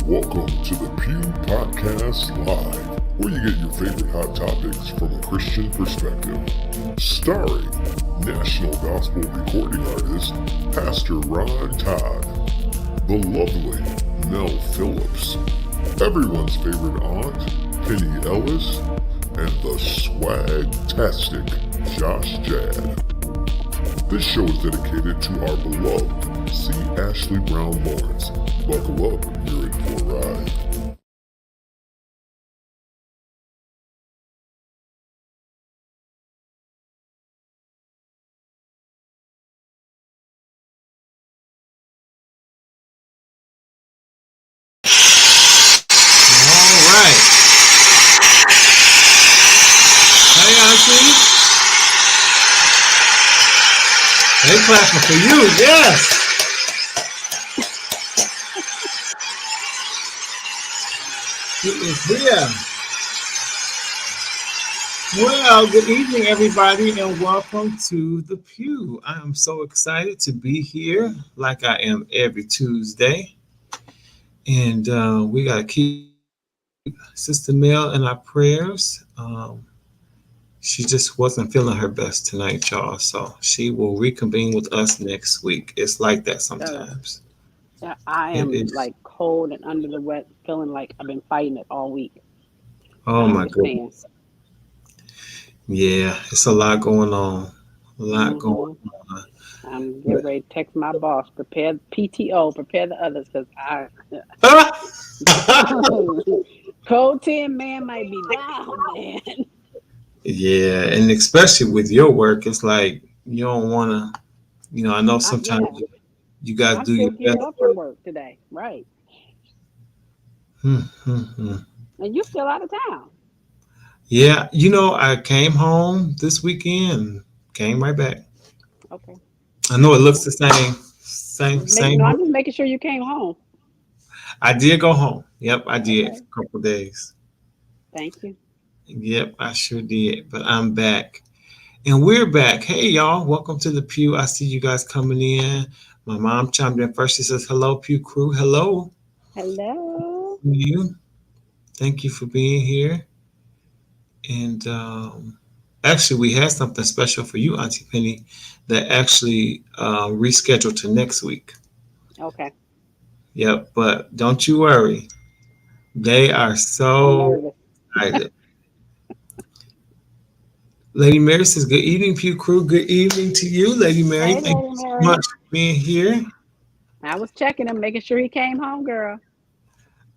Welcome to the Pew Podcast Live, where you get your favorite hot topics from a Christian perspective. Starring National Gospel Recording Artist, Pastor Ron Todd, the lovely Mel Phillips, everyone's favorite aunt, Penny Ellis, and the swag-tastic Josh Jad. This show is dedicated to our beloved C. Ashley Brown Lawrence. Buckle up, you're in for a ride. All right. Hey, Auntie. They clapping for you, yes. She is here. Well, good evening, everybody, and welcome to the Pew. I am so excited to be here, like I am every Tuesday. And we got to keep Sister Mel in our prayers. She just wasn't feeling her best tonight, y'all. So she will reconvene with us next week. It's like that sometimes. Yeah, I am like cold and under the weather, feeling like I've been fighting it all week. Oh my goodness. Yeah, it's a lot going on. A lot going on. I'm getting ready to text my boss, prepare PTO, prepare the others, because Code 10 man might be down, man. Yeah, and especially with your work, it's like you don't want to, I know sometimes you guys do your best. Up from work today, right? And you're still out of town. Yeah, I came home this weekend, came right back. Okay. I know it looks the same. No, I'm just making sure you came home. I did go home. Yep, I did for a couple of days. Thank you. Yep, I sure did. But I'm back. And we're back. Hey, y'all. Welcome to the Pew. I see you guys coming in. My mom chimed in first. She says, hello, Pew crew. Hello. Hello. You. Thank you for being here. And actually, we had something special for you, Auntie Penny, that actually rescheduled to next week. Okay. Yep, but don't you worry. They are so excited. Lady Mary says, good evening, Pew crew. Good evening to you, Lady Mary. Hey, Thank you so much for being here. I was checking him, making sure he came home, girl.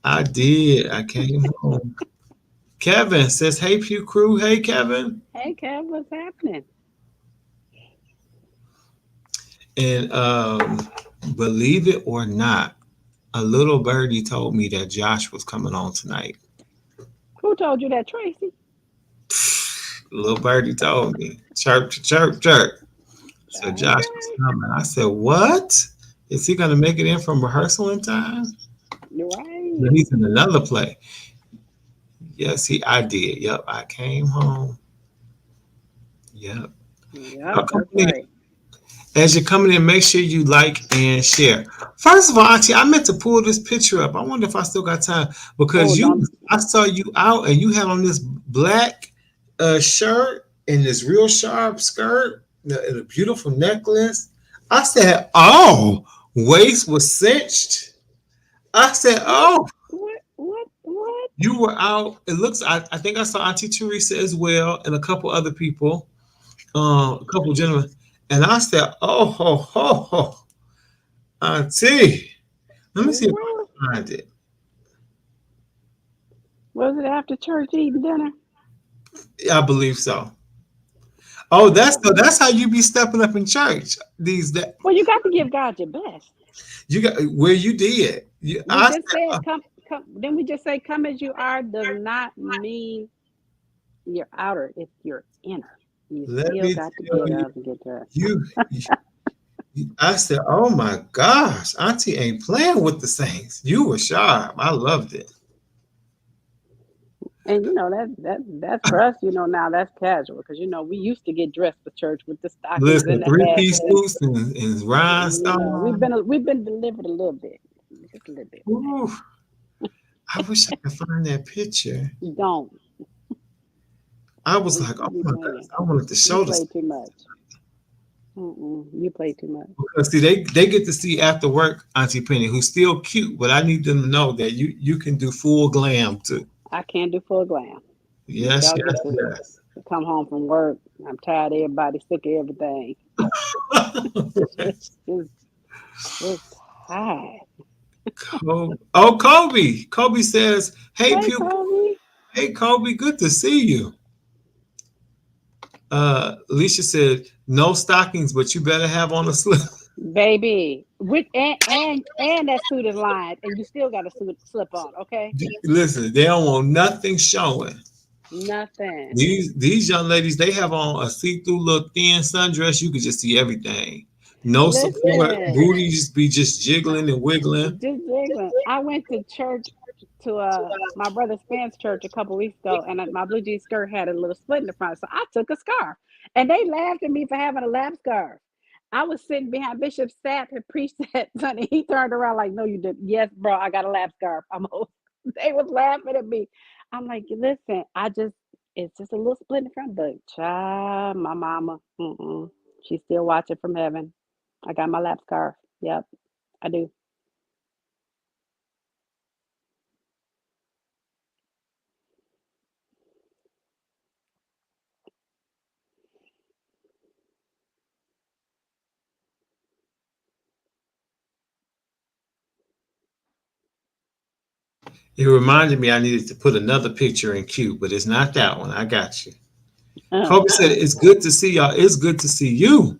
I did. I came home. Kevin says, hey, Pew crew. Hey, Kevin. Hey, Kev, what's happening? And believe it or not, a little birdie told me that Josh was coming on tonight. Who told you that, Tracy? Little birdie told me. Chirp, chirp, chirp. So Josh was coming. I said, what? Is he going to make it in from rehearsal in time? Right. He's in another play. Yes, I did. Yep, I came home. Yep. Right. As you're coming in, make sure you like and share. First of all, Auntie, I meant to pull this picture up. I wonder if I still got time because I saw you out and you had on this black shirt and this real sharp skirt and a beautiful necklace. I said, oh, waist was cinched. I said, oh. What? You were out. It looks, I think I saw Auntie Teresa as well and a couple other people, a couple gentlemen. And I said, oh, ho, ho, ho. Auntie. Let me see if I can find it. Was it after church eating dinner? I believe so. Oh, that's how you be stepping up in church these days. Well, you got to give God your best. You got where you did. Then we just say, come as you are does not mean your outer, it's your inner. You still got to get up and get dressed. I said, oh my gosh, Auntie ain't playing with the saints. You were sharp. I loved it. And that's for us, now that's casual because we used to get dressed for church with the stockings and the 3-piece suits and rhinestones. We've been delivered a little bit. Just a little bit. I wish I could find that picture. Don't. I was like, oh my goodness, I wanted to show You this. play too much. You play too much. Because see, they get to see after work Auntie Penny, who's still cute, but I need them to know that you can do full glam too. I can't do full glam. Yes, Y'all yes, get yes. to come home from work. I'm tired of everybody, sick of everything. Just tired. Oh, Kobe. Kobe says, "Hey, Hey, Pew. Kobe. Hey, Kobe. Good to see you." Alicia said, "No stockings, but you better have on a slip." Baby, and that suit is lined, and you still got a suit slip on. Okay, Listen, they don't want nothing showing. nothing. These young ladies, they have on a see-through little thin sundress. You can just see everything. No support. Listen, Booties be just jiggling and wiggling. just jiggling. I went to church to my brother Spen's church a couple weeks ago, and my blue jean skirt had a little split in the front, so I took a scarf, and they laughed at me for having a lap scarf. I was sitting behind Bishop Sapp and preached that Sunday. He turned around like, "No, you didn't." "Yes, bro, I got a lap scarf." They was laughing at me. I'm like, "Listen, it's just a little split in the front, but child, my mama, she's still watching from heaven. I got my lap scarf. Yep, I do." It reminded me I needed to put another picture in cute, but it's not that one. I got you. Uh, Kobe said, "It's good to see y'all. It's good to see you."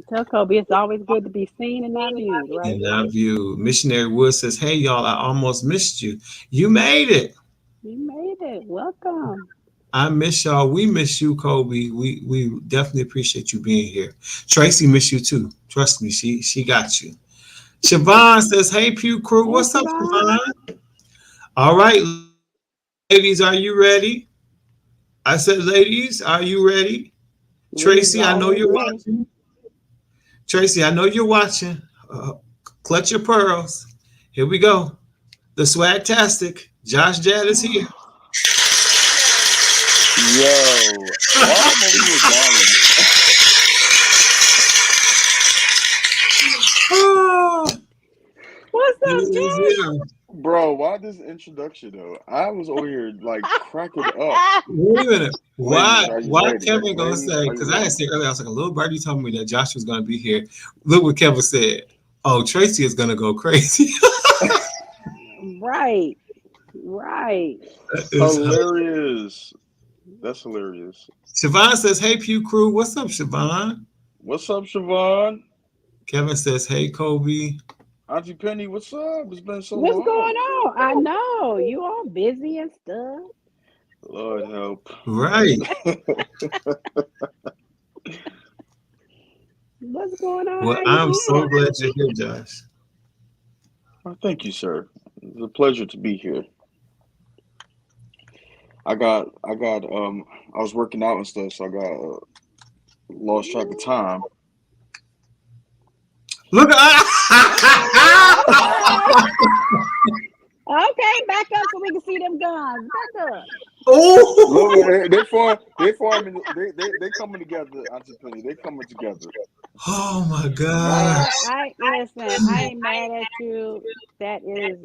Tell Kobe it's always good to be seen and not viewed, right? And I view Missionary Wood says, "Hey y'all, I almost missed you. You made it. You made it. Welcome. I miss y'all. We miss you, Kobe. We definitely appreciate you being here. Tracy miss you too. Trust me, she got you." Siobhan says, "Hey Pew Crew, Hey, what's up, Siobhan. Siobhan?" All right, ladies, are you ready? I said, ladies, are you ready? Ladies Tracy, I know always you're ready. watching. Tracy, I know you're watching. Clutch your pearls. Here we go. The Swagtastic. Josh Jad is here. Yo, why am I over here dying? Oh, What's it up, is Josh? him. Bro, why this introduction though? I was over here like cracking up. Wait a minute. Ladies, are you Why ready? Kevin gonna Ladies, say? are you Because I had ready? said earlier, I was like, a little birdie told me that Josh was gonna be here. Look what Kevin said. Oh, Tracy is gonna go crazy. Right. Right. Hilarious. That's hilarious. Siobhan says, "Hey Pew Crew, what's up, Siobhan?" What's up, Siobhan? Kevin says, "Hey Kobe." Auntie Penny, what's up? It's been so What's going long. on? I know you all busy and stuff. Lord help. Right. What's going on? Well, How you I'm so been? glad you're here, Josh. Oh, thank you, sir. It's a pleasure to be here. I was working out and stuff, so I got lost track of time. Look at Okay, back up so we can see them guns. Back up. Oh, Look, they coming together, Auntie Penny. They coming together. oh my Well, gosh. I listen. I ain't mad at you. That is,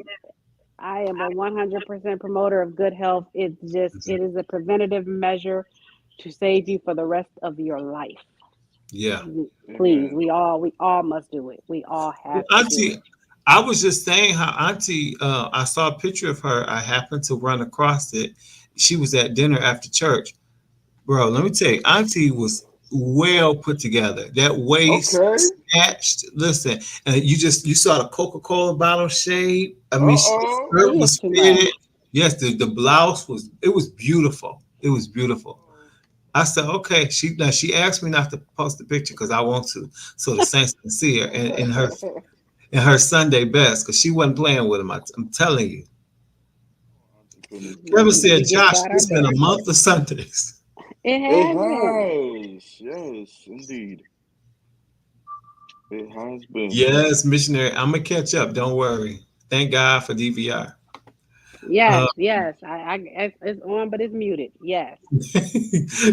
I am a 100% promoter of good health. It is a preventative measure to save you for the rest of your life. Yeah. Please, Amen. we all must do it. We all Well, have to do Auntie, it. I was just saying how Auntie, I saw a picture of her. I happened to run across it. She was at dinner after church. Bro, let me tell you, Auntie was well put together. That waist Okay. snatched. Listen, and you saw the Coca-Cola bottle shape. I mean, the Uh-oh. skirt See, it's was too much. fitted. Yes, the blouse was. It was beautiful. It was beautiful. I said, okay. She asked me not to post the picture because I want to, so the Saints can see her in her Sunday best because she wasn't playing with him. I'm telling you. Auntie Penny. Kevin We said, just Josh, tried our it's been a best. month of Sundays. It It has been. has. Yes, indeed. It has been. Yes, missionary. I'm gonna catch up. Don't worry. Thank God for DVR. Yes, yes. It's on, but it's muted. Yes.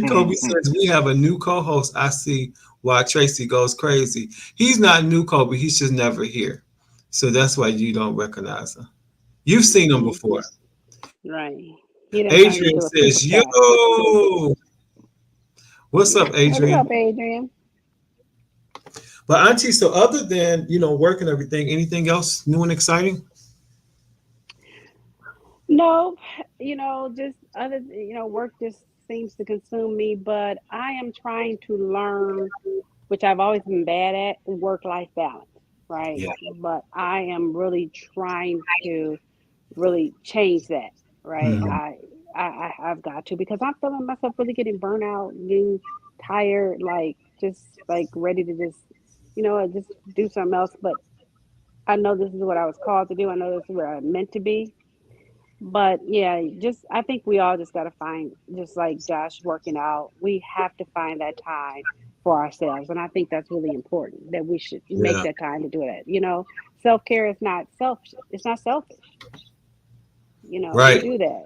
Kobe says we have a new co-host. I see why Tracy goes crazy. He's not new, Kobe. He's just never here, so that's why you don't recognize him. You've seen him Hmm. before. Right. He done turned Adrian into a super says, cat. "Yo, what's up, What's Adrian?" up, Adrian? But Auntie, so other than work and everything, anything else new and exciting? No, just work just seems to consume me, but I am trying to learn, which I've always been bad at, work-life balance, right? Yeah, But I am really trying to really change that, right? Mhm. I've got to because I'm feeling myself really getting burnt out, getting tired, like just like ready to just do something else. But I know this is what I was called to do. I know this is where I'm meant to be. But yeah, just I think we all just got to find, just like Josh working out, we have to find that time for ourselves. And I think that's really important that we should make Yeah, that time to do that. Self-care is not selfish. It's not selfish, to right. do that.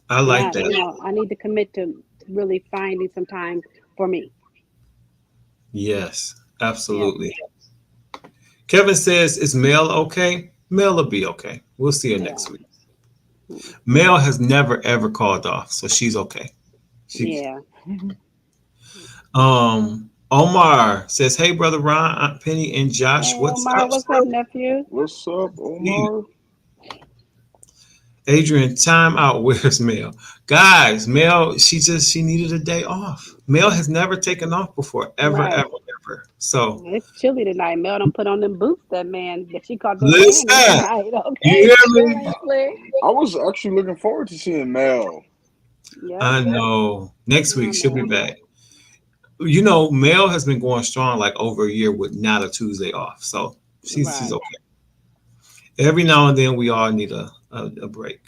I And like that. I need to commit to really finding some time for me. Yes, Yeah. absolutely. Kevin says, "Is Mel okay? Mel will be okay. We'll see her Yeah. next week." Mel has never ever called off, so she's okay. She's Yeah. Omar says, "Hey brother Ron, Aunt Penny, and Josh, Hey, what's Omar, up, what's up, sir?" nephew? What's up, Omar? Adrian, time out. Where's Mel? Guys, Mel, she needed a day off. Mel has never taken off before, ever, ever, Right. ever. So It's chilly tonight. Mel done put on them boots that she caught them raining listen, tonight. you Okay. hear me? Seriously. I was actually looking forward to seeing Mel. Yep. I know. Next I week she'll be know. back. Mel has been going strong like over a year with not a Tuesday off. So she's Right. okay. Every now and then we all need a break.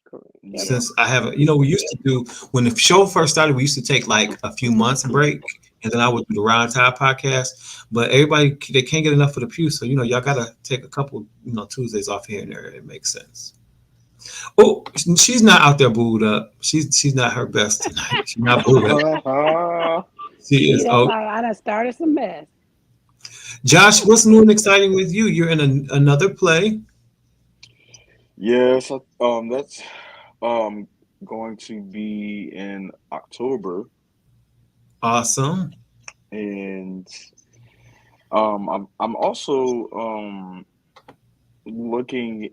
Correct. Yeah. Since I haven't, we used to do when the show first started, we used to take like a few months break, and then I would do the Round Tide podcast. But everybody they can't get enough of the pew, so y'all gotta take a couple Tuesdays off here and there. It makes sense. Oh, she's not out there booed up. She's not her best tonight. She's not booed up. She See, is. that's Oh, how I done started some mess. Josh, what's new and exciting with you? You're in another play. Yes, that's um going to be in October, Awesome. and I'm also looking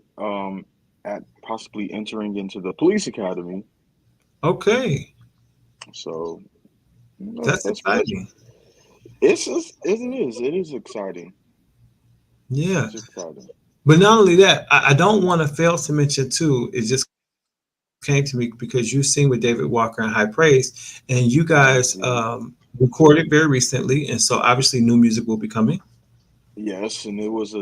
at possibly entering into the police academy. Okay, So that's that's exciting. it's just it is exciting. Yeah. It's exciting. But not only that, I don't want to fail to mention too. It just came to me because you sing with David Walker in High Praise, and you guys Hmm. recorded very recently, and so obviously new music will be coming. Yes, and it was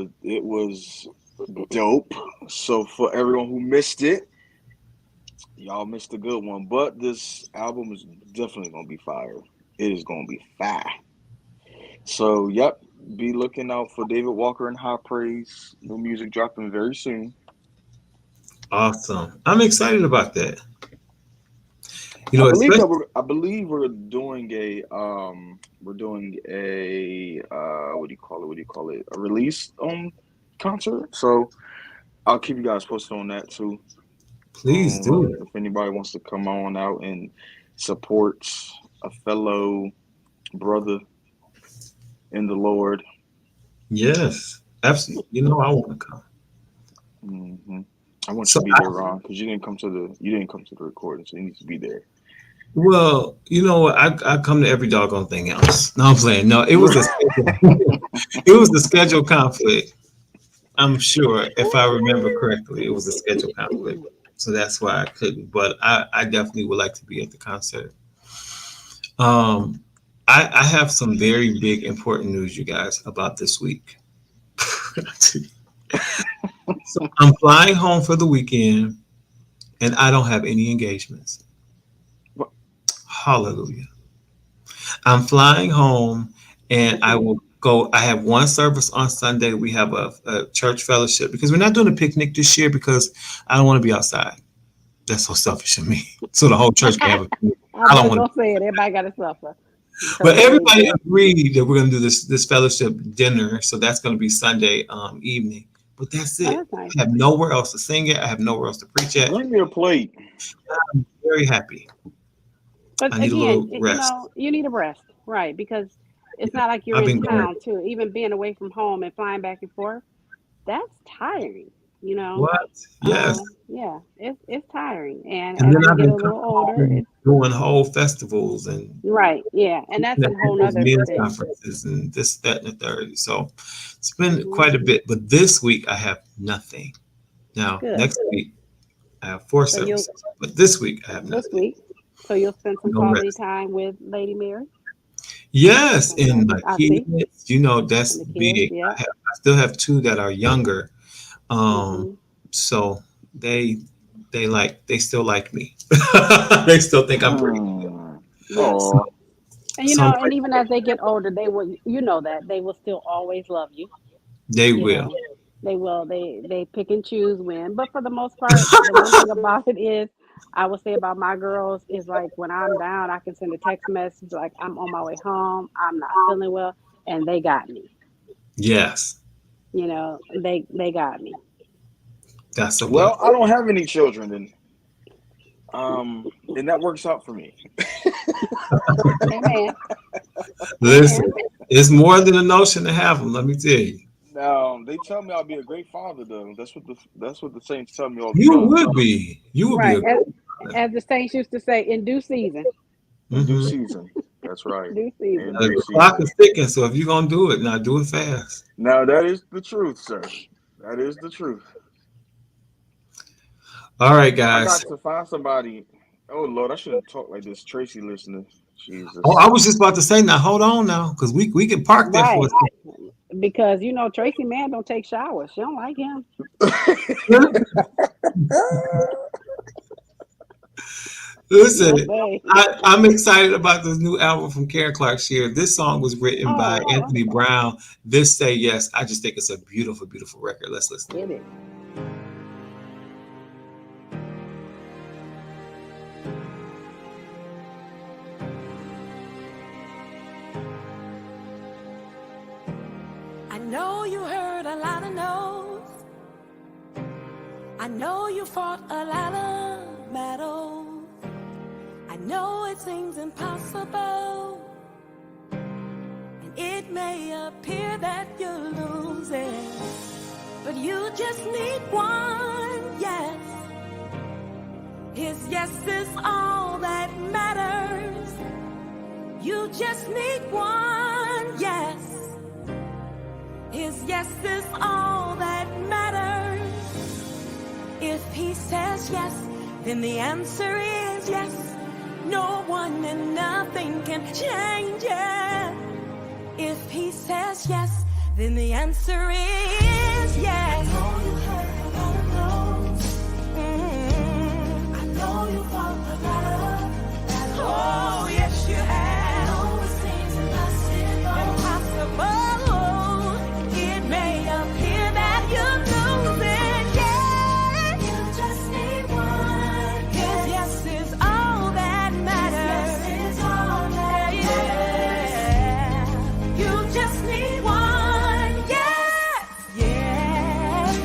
dope. So for everyone who missed it, y'all missed a good one. But this album is definitely gonna be fire. It is gonna be fire. So yep, be looking out for David Walker and High Praise. New music dropping very soon. Awesome. I'm excited about that. Especially I believe we're doing a what do you call it? What do you call it? A release concert. So I'll keep you guys posted on that too. please do. If anybody wants to come on out and support a fellow brother in the Lord. Yes, absolutely. I want to come. Hmm. I want you So, to be there, Ron, because you didn't come to the recording, so you need to be there. well, you know what? I come to every doggone thing else. No, I'm playing. No, it was a schedule. It was the schedule conflict. I'm sure, if I remember correctly, it was a schedule conflict. So that's why I couldn't. But I definitely would like to be at the concert. Um, I have some very big, important news, you guys, about this week. So I'm flying home for the weekend, and I don't have any engagements. What? Hallelujah. I'm flying home, and I will go. I have one service on Sunday. We have a church fellowship because we're not doing a picnic this year because I don't want to be outside. That's so selfish of me. So the whole church can have a picnic. I don't want to say it. Everybody got to suffer. But everybody agreed that we're going to do this fellowship dinner. So that's going to be Sunday evening. But that's it. Oh, that's nice. I have nowhere else to sing at. I have nowhere else to preach at. Bring me a plate. I'm very happy. But I need again, a little rest. You need a rest, right? Because it's not like you're in town too. Even being away from home and flying back and forth, that's tiring. What? Yes. Yeah, it's tiring. And then as I've you get been a little older, doing whole festivals and right, yeah, and that's a whole other men's thing. conferences and this, that, and the third. So it's been quite a bit. But this week I have nothing. Now next week I have 4 services, but this week I have nothing. This week, so you'll spend some quality time with Lady Mary. Yes, and my kids, that's big. Yeah. I still have 2 that are younger. So they still like me. They still think I'm pretty good. Oh. And and even as they get older, they will, that they will still always love you. They will. They will. They pick and choose when, but for the most part, the one thing about it is, I would say about my girls is like when I'm down, I can send a text message like I'm on my way home, I'm not feeling well, and they got me. Yes. They got me. That's well, I don't have any children, and that works out for me. Amen. Listen, it's more than a notion to have them. Let me tell you. No, they tell me I'll be a great father, though. That's what the saints tell me all the time. You would be. As the saints used to say, in due season. In due season. That's right. Due season. The clock is ticking, so if you're gonna do it, now do it fast. Now that is the truth, sir. That is the truth. All right, guys. I got to find somebody. Oh Lord, I shouldn't talk like this. Tracy listening. Jesus. Oh, I was just about to say now. Hold on now, because we can park there for a second. Because Tracy man don't take showers. She don't like him. Listen, I'm excited about this new album from Karen Clark Sheard. This song was written by Anthony Brown. This Say Yes. I just think it's a beautiful, beautiful record. Let's listen. Get it. I know you heard a lot of no's. I know you fought a lot of battles. I know it seems impossible, and it may appear that you're losing, but you just need one yes. His yes is all that matters. You just need one yes. His yes is all that matters. If he says yes, then the answer is yes. No one and nothing can change it. If he says yes, then the answer is yes. I know you heard a lot of no's. I know you fought a lot of battles. Oh, yes you have. I know it seems impossible. It may appear that you're losing, yeah. You just need one. His yes is all that matters. His yes is all that matters. You just need one, yes, yes.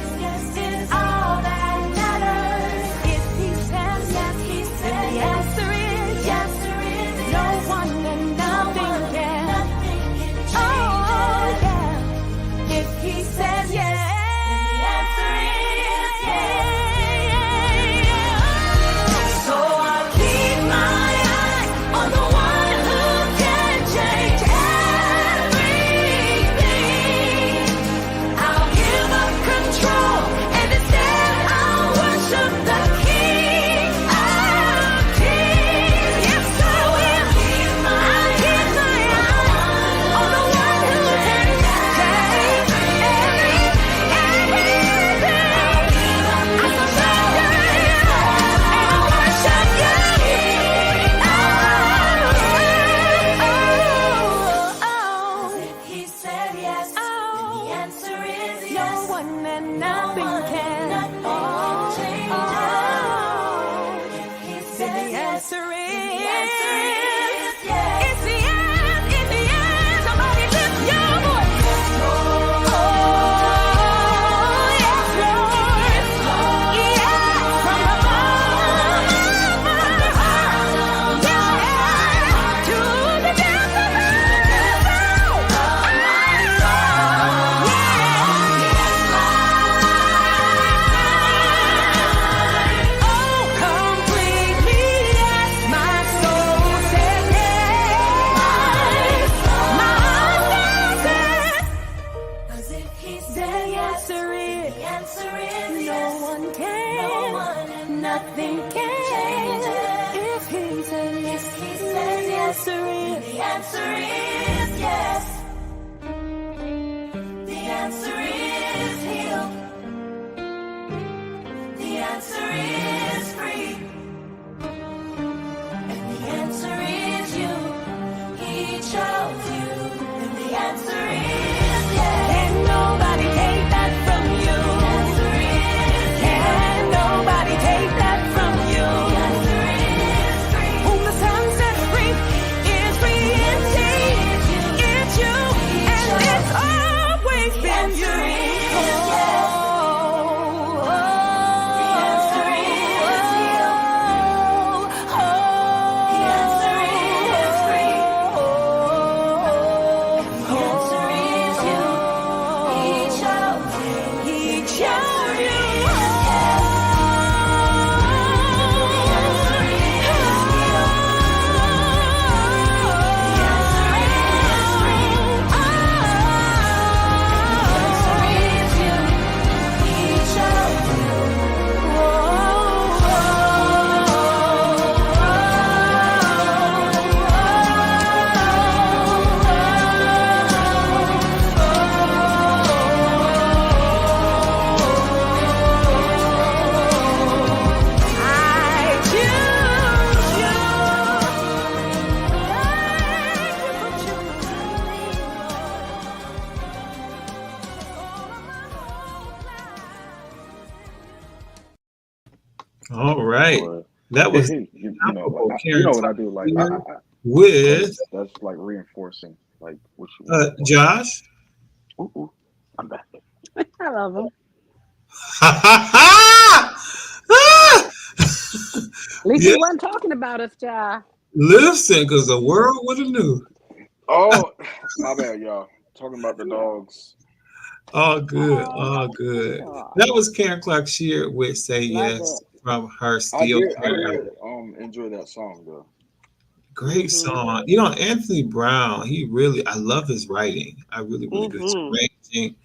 answer is no one can, nothing can. If he said yes, the answer is yes. The answer is healed. The answer is free. And the answer is you. He chose you. And the answer is yes. Can nobody take that from you? The answer is can nobody take that from you? The answer is free. Whom the Son sets free is free indeed. It's you. And it's always been you. All right. But That was you know what I do, like with that's like reinforcing like what you want. Josh. Ooh, I'm back. I love him. At least he wasn't talking about us, Jai. Listen, because the world would have knew. Oh, my bad, y'all. Talking about the dogs. All good, all good. That was Karen Clark Sheard with "Say Yes" from her I Steel. did enjoy that song though. Great song. You know, Anthony Brown, I love his writing. I really do. It's great.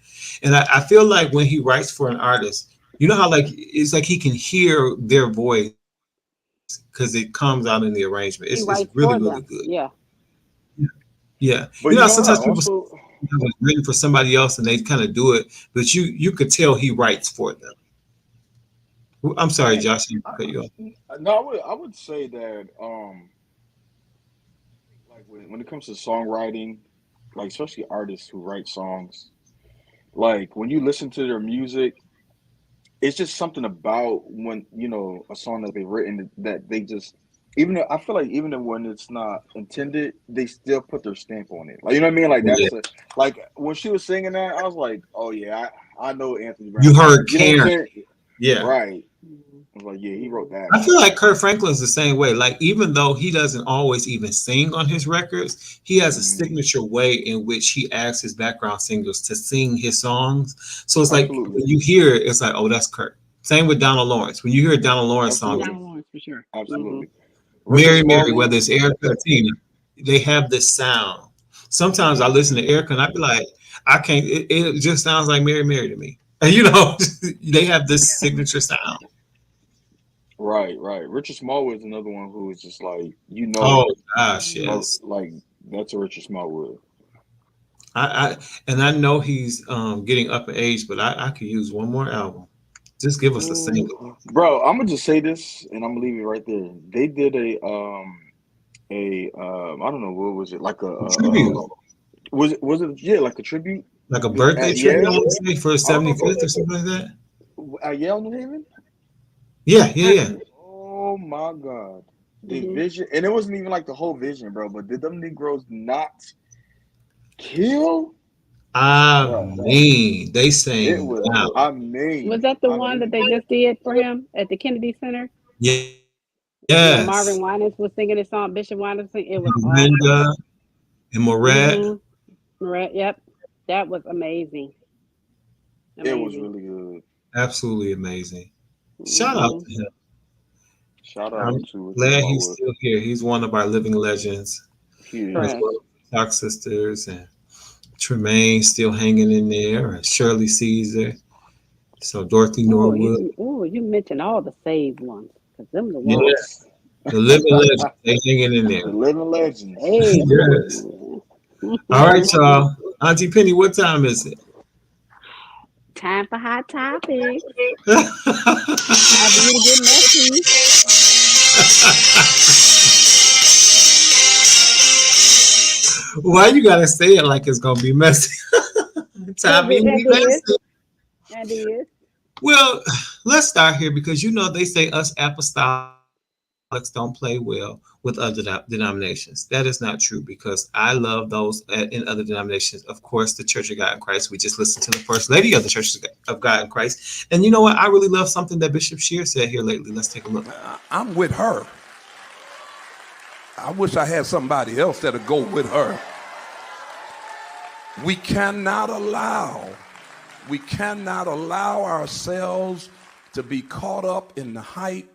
And I feel like when he writes for an artist, you know how like it's like he can hear their voice because it comes out in the arrangement. It's really good. Yeah. Yeah. But you know, sometimes people it's written for somebody else and they kind of do it, but you could tell he writes for them. I'm sorry, Josh, I cut you off. No, I would say that like when it comes to songwriting, like especially artists who write songs, like when you listen to their music, it's just something about when a song that they've written that they just I feel like even when it's not intended, they still put their stamp on it. Like you know what I mean? Like that's like when she was singing that, I was like, oh yeah, I know Anthony Brown. You heard Karen. Yeah. Right. I was like, yeah, he wrote that. I feel like Kurt Franklin's the same way. Like, even though he doesn't always even sing on his records, he has a signature way in which he asks his background singers to sing his songs. So it's like when you hear it, it's like, oh, that's Kurt. Same with Donald Lawrence. When you hear a Donald Lawrence song, Donald Lawrence for sure. Absolutely. Mary, whether it's Erica or Tina, they have this sound. Sometimes I listen to Erica and I be like, I can't. It just sounds like Mary to me. And they have this signature sound. Right. Richard Smallwood is another one who is just like, oh gosh, yes, like that's a Richard Smallwood. I know he's getting up in age, but I could use one more album. Just give us a single, bro. I'm gonna just say this, and I'm gonna leave it right there. They did a I don't know what was it, like a tribute. Was it like a tribute, like a birthday tribute? I would say for 75th or something like that. Yale, New Haven. Yeah. Oh my God, the vision, and it wasn't even like the whole vision, bro. But did them Negroes not kill? I mean, they sang. Was that the one that they just did for him at the Kennedy Center? Yeah. Yes. Marvin Winans was singing his song. Bishop Winans singing. It was Linda and Moret. Moret, yep, that was amazing. It was really good. Absolutely amazing. Shout out to him. I'm glad he's still here. He's one of our living legends. Talk Sisters and Tremaine still hanging in there, and Shirley Caesar. So Dorothy Oh, Norwood, you mentioned all the saved ones, because them the yeah, ones the living legend, they hanging in The there. living legends. saved. Yes. All right, y'all. Auntie Penny, what time is it? Time for hot topics. Time for you to get messy. Why you gotta say it like it's gonna be messy? Time for you to be That is. messy. That is. Well, let's start here because they say us apostolics don't play well with other denominations. That is not true because I love those in other denominations. Of course, the Church of God in Christ. We just listened to the First Lady of the Church of God in Christ. And you know what? I really love something that Bishop Shear said here lately. Let's take a look. I'm with her. I wish I had somebody else that'll go with her. We cannot allow ourselves to be caught up in the hype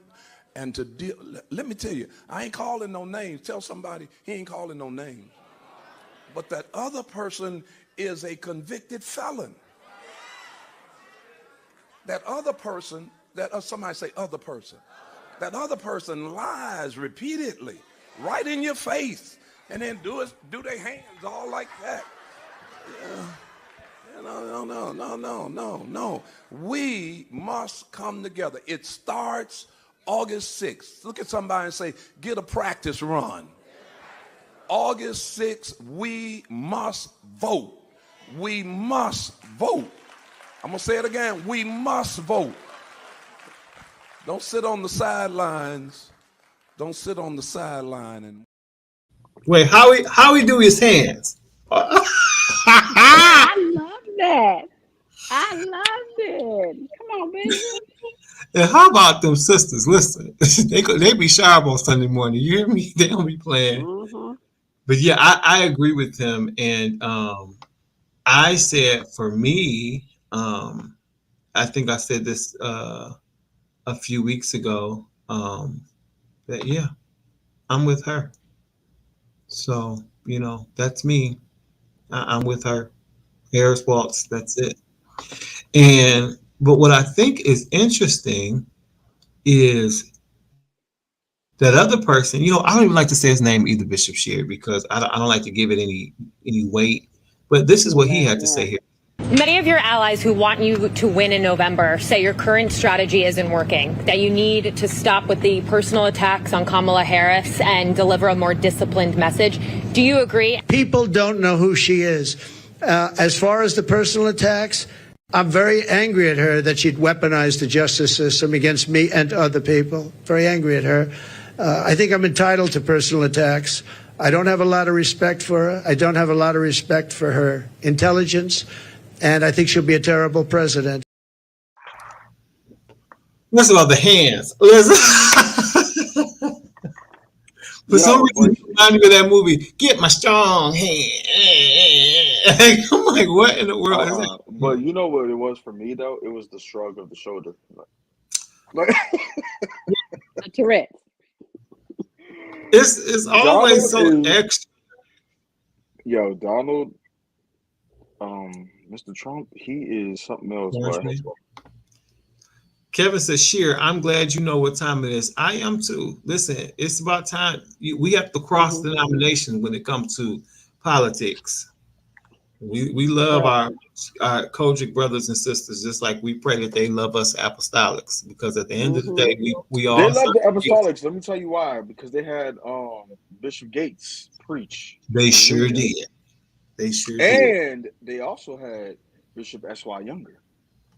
and to deal. Let me tell you, I ain't calling no names. Tell somebody he ain't calling no names. But that other person is a convicted felon. That other person, somebody say other person. That other person lies repeatedly, right in your face, and then do their hands all like that. No. We must come together. It starts August 6th. Look at somebody and say, get a practice run. August 6th, we must vote. We must vote. I'm going to say it again. We must vote. Don't sit on the sidelines. Don't sit on the sideline and Wait, how he do his hands? I love that. I loved it. Come on, baby. And how about them sisters? Listen, they be sharp on Sunday morning. You hear me? They don't be playing. Mm-hmm. But yeah, I agree with him. And I said for me, I think I said this a few weeks ago, that yeah, I'm with her. So, that's me. I'm with her. Harris Waltz, that's it. But what I think is interesting is that other person, I don't even like to say his name either, Bishop Shear, because I don't like to give it any weight. But this is what he had to say here. Many of your allies who want you to win in November say your current strategy isn't working, that you need to stop with the personal attacks on Kamala Harris and deliver a more disciplined message. Do you agree? People don't know who she is. As far as the personal attacks, I'm very angry at her that she'd weaponized the justice system against me and other people. Very angry at her. I think I'm entitled to personal attacks. I don't have a lot of respect for her. I don't have a lot of respect for her intelligence. And I think she'll be a terrible president. What's about the hands? For some reason, you remind me of that movie, Get My Strong Hand. I'm like, what in the world is that? But you know what it was for me, though? It was the shrug of the shoulder. Like The Tourette. It's always Donald so extra. Yo, Donald, Mr. Trump, he is something else. Kevin says, Sheer, I'm glad you know what time it is. I am too. Listen, it's about time. We have to cross denominations when it comes to politics. We love our Kojic brothers and sisters, just like we pray that they love us apostolics, because at the end of the day, we all They love the apostolics. Let me tell you why. Because they had Bishop Gates preach. They sure did. They sure did. And they also had Bishop S.Y. Younger.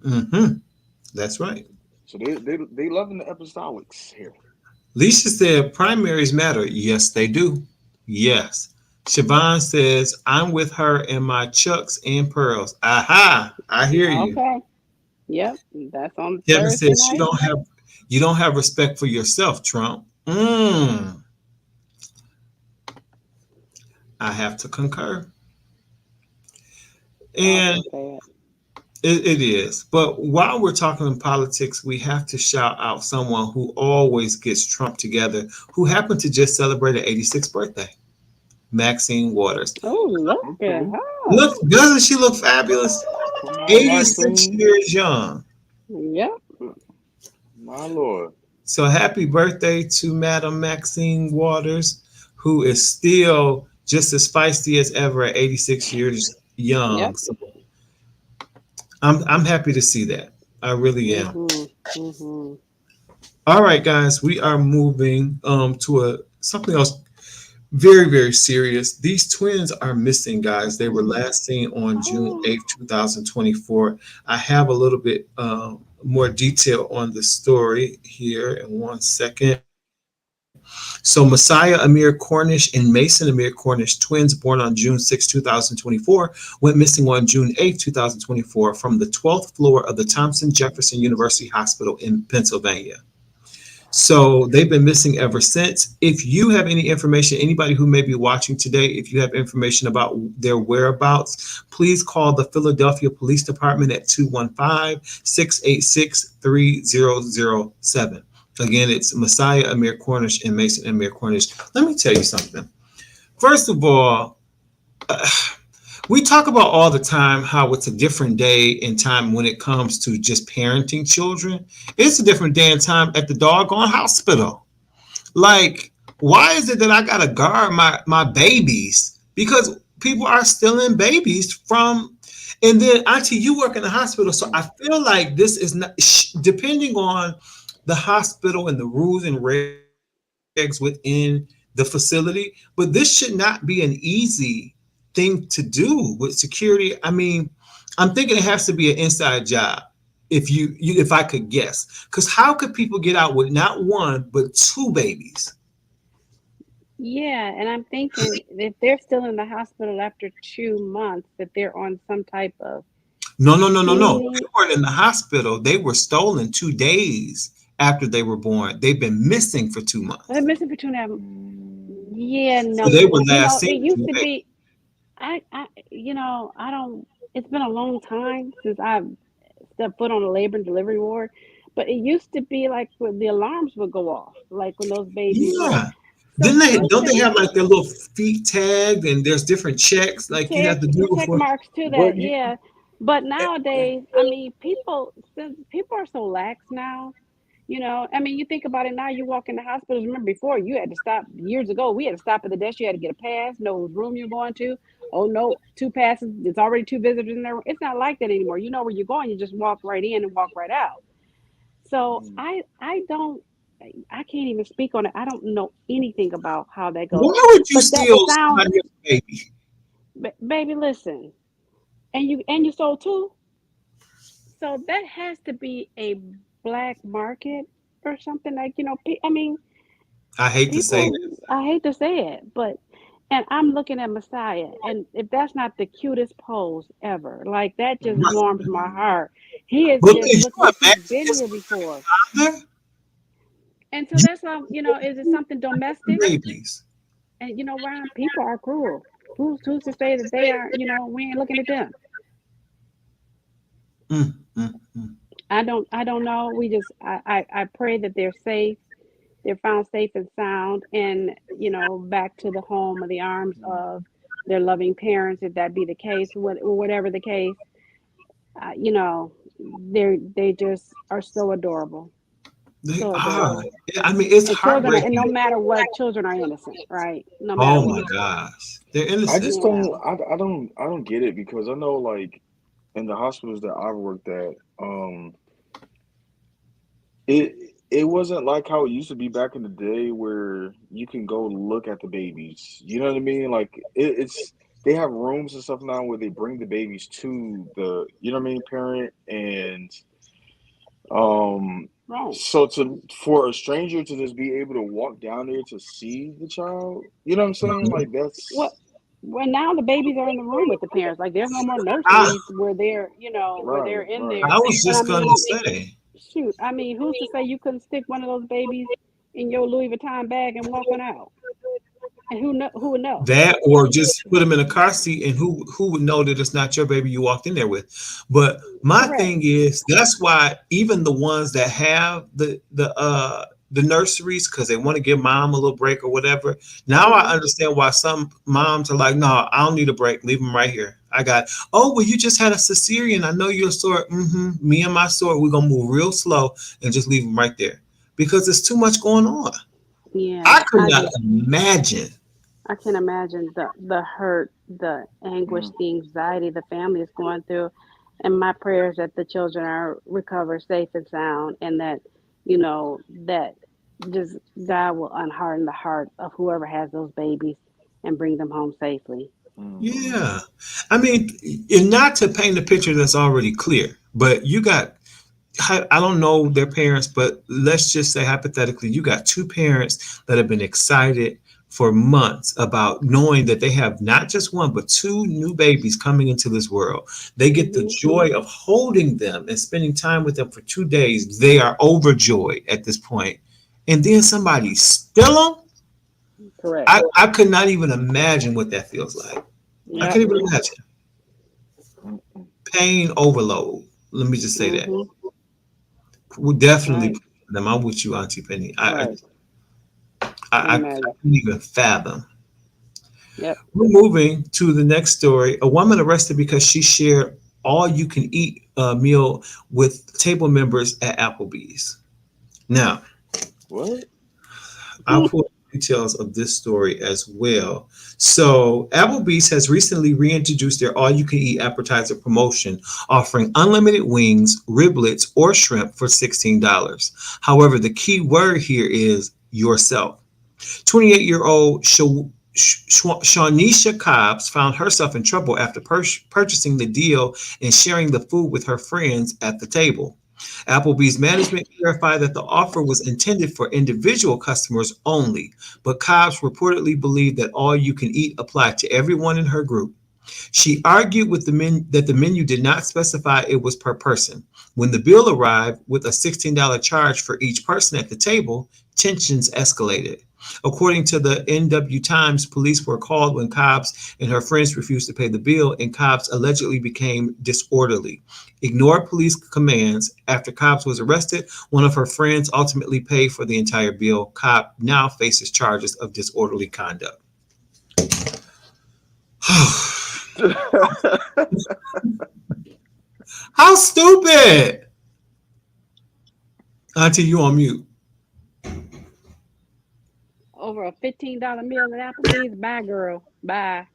Mm-hmm. That's right. So they loving the apostolics here. Lisa said primaries matter. Yes, they do. Yes. Siobhan says, I'm with her in my chucks and pearls. Aha, I hear you. Okay. Yep, that's on Kevin Thursday says night. you don't have respect for yourself, Trump. I have to concur. And it is. But while we're talking politics, we have to shout out someone who always gets Trump together, who happened to just celebrate her 86th birthday. Maxine Waters. Oh, look at her. Doesn't she look fabulous? 86 years young. Yep. My Lord. So happy birthday to Madam Maxine Waters, who is still just as feisty as ever at 86 years young. Yep. So I'm happy to see that. I really am. All right, guys, we are moving to something else very, very serious. These twins are missing, guys. They were last seen on June 8th, 2024. I have a little bit more detail on the story here in 1 second. So Messiah Amir Cornish and Mason Amir Cornish, twins born on June 6, 2024, went missing on June 8, 2024 from the 12th floor of the Thompson Jefferson University Hospital in Pennsylvania. So they've been missing ever since. If you have any information, anybody who may be watching today, if you have information about their whereabouts, please call the Philadelphia Police Department at 215-686-3007. Again, it's Messiah Amir Cornish and Mason Amir Cornish. Let me tell you something. First of all, we talk about all the time how it's a different day and time when it comes to just parenting children. It's a different day and time at the doggone hospital. Like, why is it that I gotta guard my babies? Because people are stealing babies from, and then Auntie, you work in the hospital, so I feel like this is not, depending on the hospital and the rules and regs within the facility, but this should not be an easy thing to do with security. I mean, I'm thinking it has to be an inside job. If I could guess, because how could people get out with not one but two babies? Yeah, and I'm thinking if they're still in the hospital after 2 months, that they're on some type of No. They weren't in the hospital. They were stolen 2 days after they were born. They've been missing for 2 months. They're missing for 2 months. Yeah, no. So they were last seen. It used to be. I don't. It's been a long time since I've stepped foot on a labor and delivery ward, but it used to be like when the alarms would go off, like when those babies. Yeah. Don't they have like their little feet tagged and there's different checks like you have to do check before? marks to that, yeah. But nowadays, I mean, people are so lax now. I mean, you think about it now, you walk in the hospitals. Remember before, you had to stop years ago. We had to stop at the desk. You had to get a pass, know what room you're going to. Oh, no, 2 passes. It's already 2 visitors in there. It's not like that anymore. You know where you're going. You just walk right in and walk right out. So I can't even speak on it. I don't know anything about how that goes. Why would you steal somebody's baby? Baby, listen. And you sold 2? So that has to be a black market or something, like, I mean, I hate to say it. I hate to say it, but, and I'm looking at Messiah, and if that's not the cutest pose ever, like that just warms my heart. He is just looking like he's been here before. And so that's how, is it something domestic? Babies. And Ron, people are cruel. Who's to say that they are, we ain't looking at them. I don't know. We just, I pray that they're safe. They're found safe and sound, and back to the home or the arms of their loving parents, if that be the case, whatever the case. They just are so adorable. They are. I mean, it's heartbreaking. And no matter what, children are innocent, right? No matter what. Oh my gosh, they're innocent. I just don't. I don't get it, because I know, like, in the hospitals that I've worked at, it wasn't like how it used to be back in the day, where you can go look at the babies. You know what I mean? Like, it's they have rooms and stuff now where they bring the babies to the, parent, and so for a stranger to just be able to walk down there to see the child, you know what I'm saying? Like, that's what. Well, now the babies are in the room with the parents. Like, there's no more nurseries where they're, where they're in there. I was just gonna say. Shoot, I mean, who's to say you couldn't stick one of those babies in your Louis Vuitton bag and walk one out? And who would know? That, or just put them in a car seat, and who would know that it's not your baby you walked in there with? But my thing is, that's why even the ones that have the the nurseries because they want to give mom a little break or whatever. Now I understand why some moms are like, no, I don't need a break. Leave them right here. I got, oh, well, you just had a cesarean. I know you're sore. Me and my sore, we're going to move real slow and just leave them right there because there's too much going on. Yeah. I could not imagine. I can imagine the hurt, the anguish, the anxiety the family is going through. And my prayers that the children are recovered safe and sound, and that, you know, that just God will unharden the heart of whoever has those babies and bring them home safely. Yeah. I mean, and not to paint a picture that's already clear, but you got, I don't know their parents, but let's just say hypothetically, you got two parents that have been excited for months about knowing that they have not just one, but two new babies coming into this world. They get the joy of holding them and spending time with them for 2 days. They are overjoyed at this point. And then somebody steal them. Correct. I could not even imagine what that feels like. Yep. I couldn't even imagine. Pain overload. Let me just say that. We'll definitely put them. I'm with you, Auntie Penny. I couldn't even fathom. Yep. We're moving to the next story. A woman arrested because she shared all-you-can-eat meal with table members at Applebee's. Now, What? I'll pull details of this story as well. So, Applebee's has recently reintroduced their all-you-can-eat appetizer promotion, offering unlimited wings, riblets, or shrimp for $16. However, the key word here is yourself. 28-year-old Shawnisha Cobbs found herself in trouble after purchasing the deal and sharing the food with her friends at the table. Applebee's management clarified that the offer was intended for individual customers only, but Cobbs reportedly believed that all you can eat applied to everyone in her group. She argued with that the menu did not specify it was per person. When the bill arrived with a $16 charge for each person at the table, tensions escalated. According to the NW Times, police were called when Cobbs and her friends refused to pay the bill, and Cobbs allegedly became disorderly. Ignored police commands. After Cobbs was arrested, one of her friends ultimately paid for the entire bill. Cobb now faces charges of disorderly conduct. How stupid! Auntie, you on mute. Over a $15 meal at Applebee's? Bye, girl. Bye.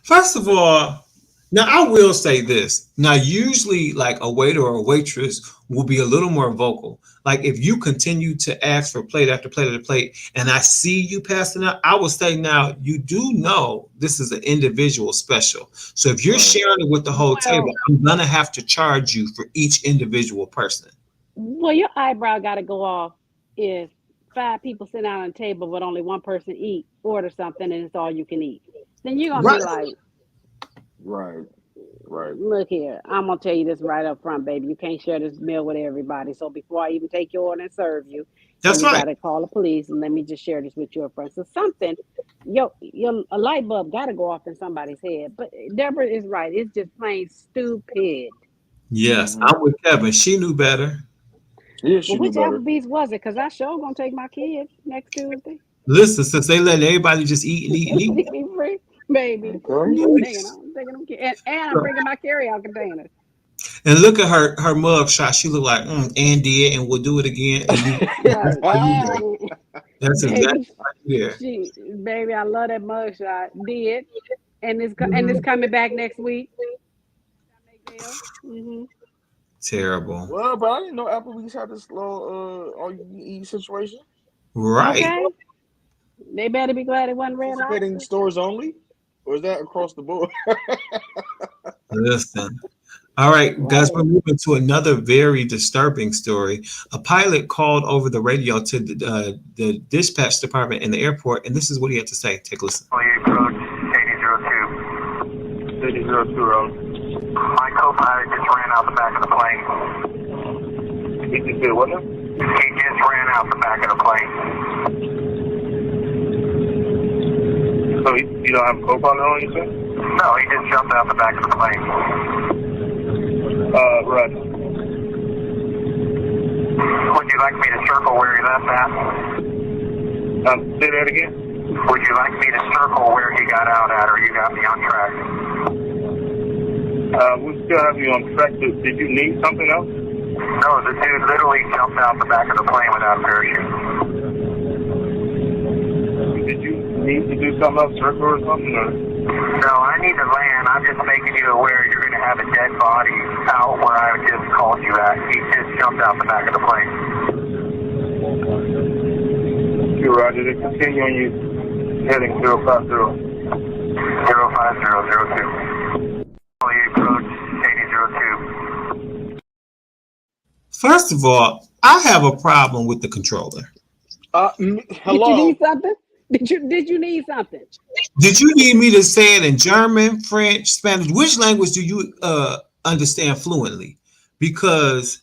First of all, now I will say this. Now, usually, like a waiter or a waitress will be a little more vocal. Like if you continue to ask for plate after plate after plate, and I see you passing out, I will say now you do know this is an individual special. So if you're sharing it with the whole table, I'm gonna have to charge you for each individual person. Well, your eyebrow got to go off if 5 people sit down on a table but only one person order something and it's all you can eat. Then you're gonna be like, Right. Look here, I'm gonna tell you this right up front, baby. You can't share this meal with everybody. So before I even take your order and serve you, that's you right. Gotta call the police and let me just share this with you up front. So something, a light bulb gotta go off in somebody's head. But Deborah is right. It's just plain stupid. Yes, I'm with Kevin. She knew better. Yeah, she Which knew better. Applebee's was it? Because I sure gonna take my kids next Tuesday. Listen, since they let everybody just eat and eat and eat. Be free, baby. Okay. I'm taking them kids. And I'm bringing my carry-out containers. And look at her mug shot. She looked like and did and will do it again. And that's exactly right there. Baby, I love that mug shot. Did, and it's coming back next week. Mm-hmm. Terrible. Well, but I didn't know Applebee's had this little all-you-can-eat situation. Right. Okay. They better be glad it wasn't red Participating stores only, or is that across the board? Listen. All right, guys, we're moving to another very disturbing story. A pilot called over the radio to the dispatch department in the airport, and this is what he had to say. Take a listen. Approach 8002. 8002 road. My co-pilot just ran out the back of the plane. He just did what now? He just ran out the back of the plane. So you don't have a co-pilot on, you said? No, he just jumped out the back of the plane. Run. Would you like me to circle where he left at? Say that again? Would you like me to circle where he got out at, or you got me on track? We still have you on track. Did you need something else? No, the dude literally jumped out the back of the plane without a parachute. Did you need to do something else, circle or something? Or? No, I need to land. I'm just making you aware you're going to have a dead body out where I just called you at. He just jumped out the back of the plane. You're right. Did it continue on you heading 050? 05002. Approach 8002. First of all, I have a problem with the controller. Hello. Did you need something? Did you need something? Did you need me to say it in German, French, Spanish? Which language do you understand fluently? Because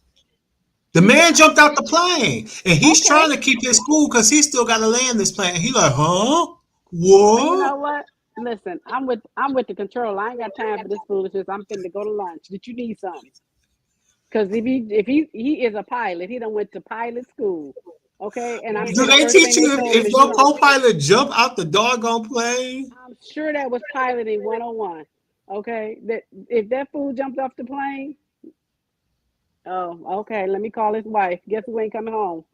the man jumped out the plane and he's trying to keep his cool because he still got to land this plane. He like, huh? What? You know what? Listen, I'm with the controller. I ain't got time for this foolishness. I'm finna go to lunch. Did you need something? Because if he is a pilot, he done went to pilot school. Okay, and do they teach you if your co-pilot jump out the doggone plane? I'm sure that was piloting 101. Okay, that if that fool jumped off the plane, oh, okay. Let me call his wife. Guess who ain't coming home?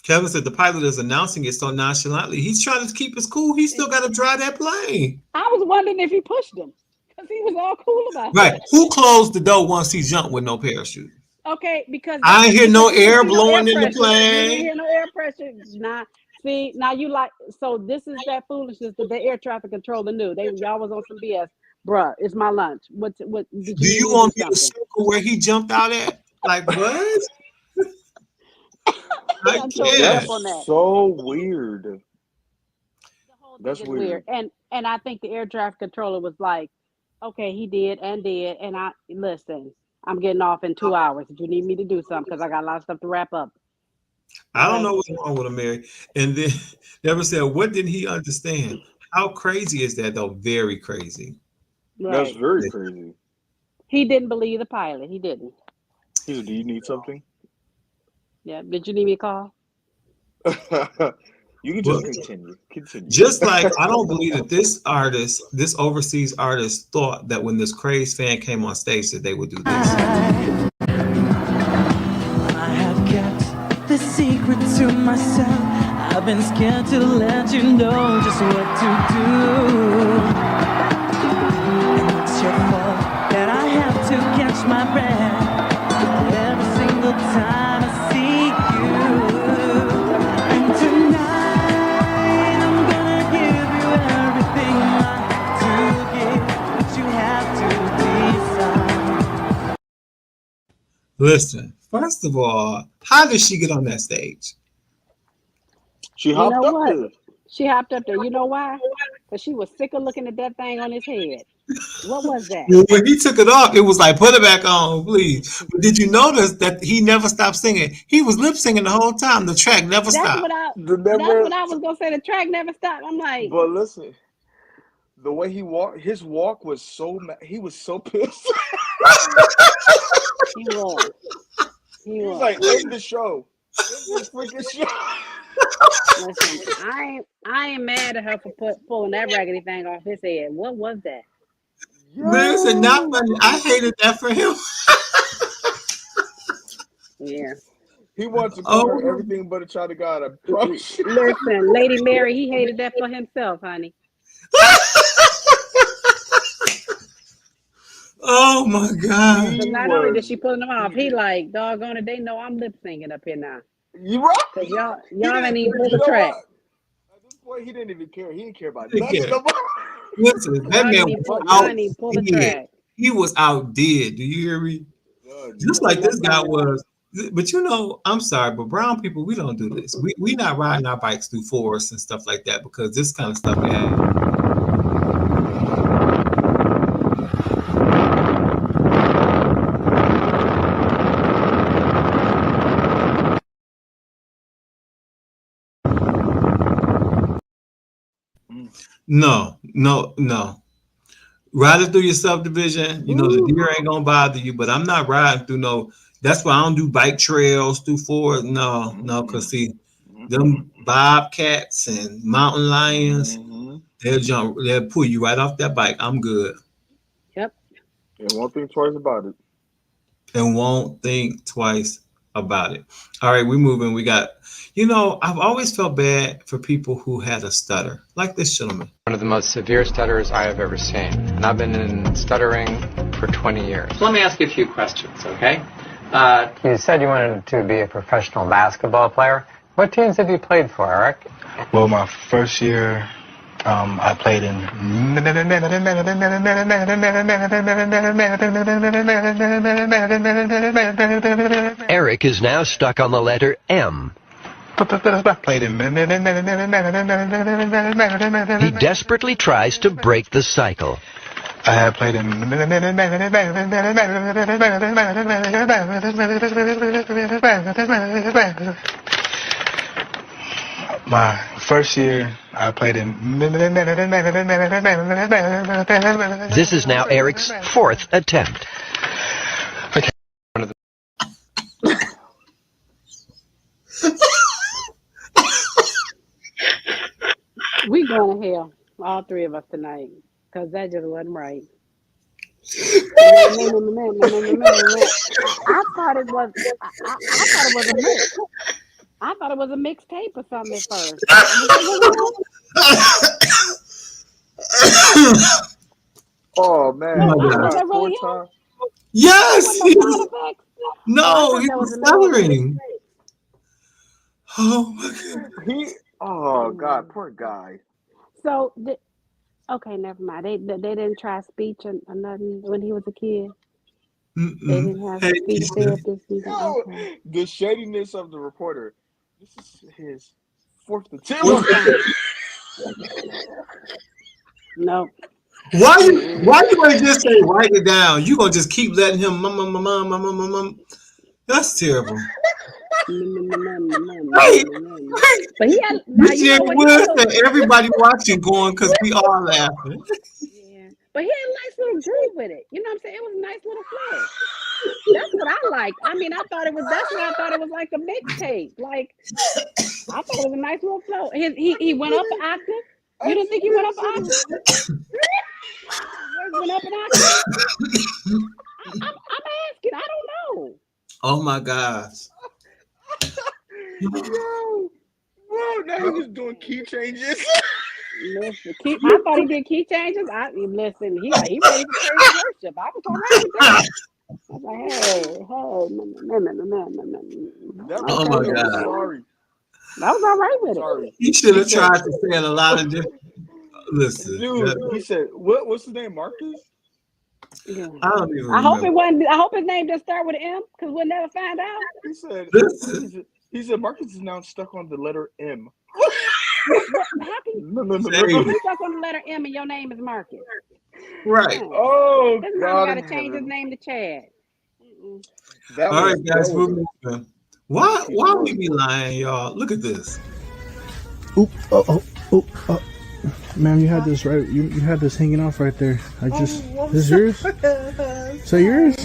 Kevin said the pilot is announcing it so nonchalantly. He's trying to keep his cool. He still got to drive that plane. I was wondering if he pushed him because he was all cool about it. Right? Who closed the door once he jumped with no parachute? Okay, because I ain't hear no air blowing in the You plane. didn't hear no air pressure. Now you like, so this is that foolishness that the air traffic controller knew. Y'all was on some BS. Bruh, it's my lunch. What do you want me to circle where he jumped out at? Like what? That's so weird. That's weird. And I think the air traffic controller was like, okay, he did, and I listen. I'm getting off in 2 hours. If you need me to do something, because I got a lot of stuff to wrap up. I don't know what's wrong with him, Mary. And then Deborah said, what didn't he understand? How crazy is that, though? Very crazy. Right. That's very crazy. He didn't believe the pilot. He didn't. He said, do you need something? Yeah. Did you need me to call? You can just continue. Just like I don't believe that this overseas artist, thought that when this crazed fan came on stage that they would do this. I have kept the secret to myself. I've been scared to let you know just what to do. And it's your fault that I have to catch my breath every single time I see you. And tonight I'm gonna give you everything I have to give, but you have to decide. Listen, first of all, how did she get on that stage? She hopped up there. She hopped up there. You know why? Because she was sick of looking at that thing on his head. What was that? When he took it off, it was like, put it back on, please. But did you notice that he never stopped singing? He was lip singing the whole time. The track never stopped. That's what I was going to say. The track never stopped. I'm like. But listen, the way he walked, his walk was so he was so pissed. He was. He was like, end the show. End this freaking show. Listen, I ain't mad at her for pulling that raggedy thing off his head. What was that? Man, it's not funny. I hated that for him. Yeah. He wants to call her everything but a child of God. I promise. Listen, Lady Mary, he hated that for himself, honey. Oh my God. But not only did she pull him off, he like, doggone it, they know I'm lip singing up here now. You right? Because y'all ain't even pull the track. At this point, he didn't even care. He didn't care about nothing. nothing. Listen, that man was outdid. He was outdid. Do you hear me? Just like this guy was. But you know, I'm sorry, but brown people, we don't do this. We not riding our bikes through forests and stuff like that because this kind of stuff happens. No. Riding through your subdivision, you know, the deer ain't gonna bother you, but I'm not riding through no That's why I don't do bike trails through Ford. No, because see, them bobcats and mountain lions, they'll pull you right off that bike. I'm good. Yep. And won't think twice about it. And won't think twice about it. All right, we're moving. We got, I've always felt bad for people who had a stutter, like this gentleman. One of the most severe stutterers I have ever seen. And I've been in stuttering for 20 years. So let me ask you a few questions, okay? You said you wanted to be a professional basketball player. What teams have you played for, Eric? Well, my first year, I played in... Eric is now stuck on the letter M. Played in... He desperately tries to break the cycle. I had played in... My first year, I played in... This is now Eric's fourth attempt. We going to hell, all three of us tonight, because that just wasn't right. I thought it was. I thought it was a mix. I thought it was a mixtape or something at first. Oh man! Was that really him? Yes. No, he was stuttering. Oh my God. Oh God, poor guy. So, okay, never mind. They didn't try speech or nothing when he was a kid. They didn't have speech therapist. No, the shadiness of the reporter. This is his fourth attempt. No. Why you gonna just say write it down? You gonna just keep letting him mum. That's terrible. But he had, everybody watching going because we are laughing. Yeah, but he had a nice little groove with it. You know what I'm saying? It was a nice little flow. That's what I liked. I mean, that's why I thought it was like a mixtape. Like, I thought it was a nice little flow. He went up an octave. You didn't think he went up an octave? Went up an octave? I'm asking. I don't know. Oh my gosh. Whoa, now he was doing key changes. Listen, I thought he did key changes. Listen, he ready for praise worship. I was all right with that. I was like, hey, oh my God. Sorry. I was all right with it. He should have tried to say it a lot of different. Listen, dude, he said, "What's his name, Marcus?" Yeah. I don't even. I hope his name just start with an M, because we'll never find out. He said Marcus is now stuck on the letter M. How can you stuck on the letter M and your name is Marcus? Right. Oh, this man got to change his name to Chad. All right, guys, we're moving. Why we be lying, y'all? Look at this. Oh. Ma'am, you had this right. You had this hanging off right there. This is yours? Is that yours?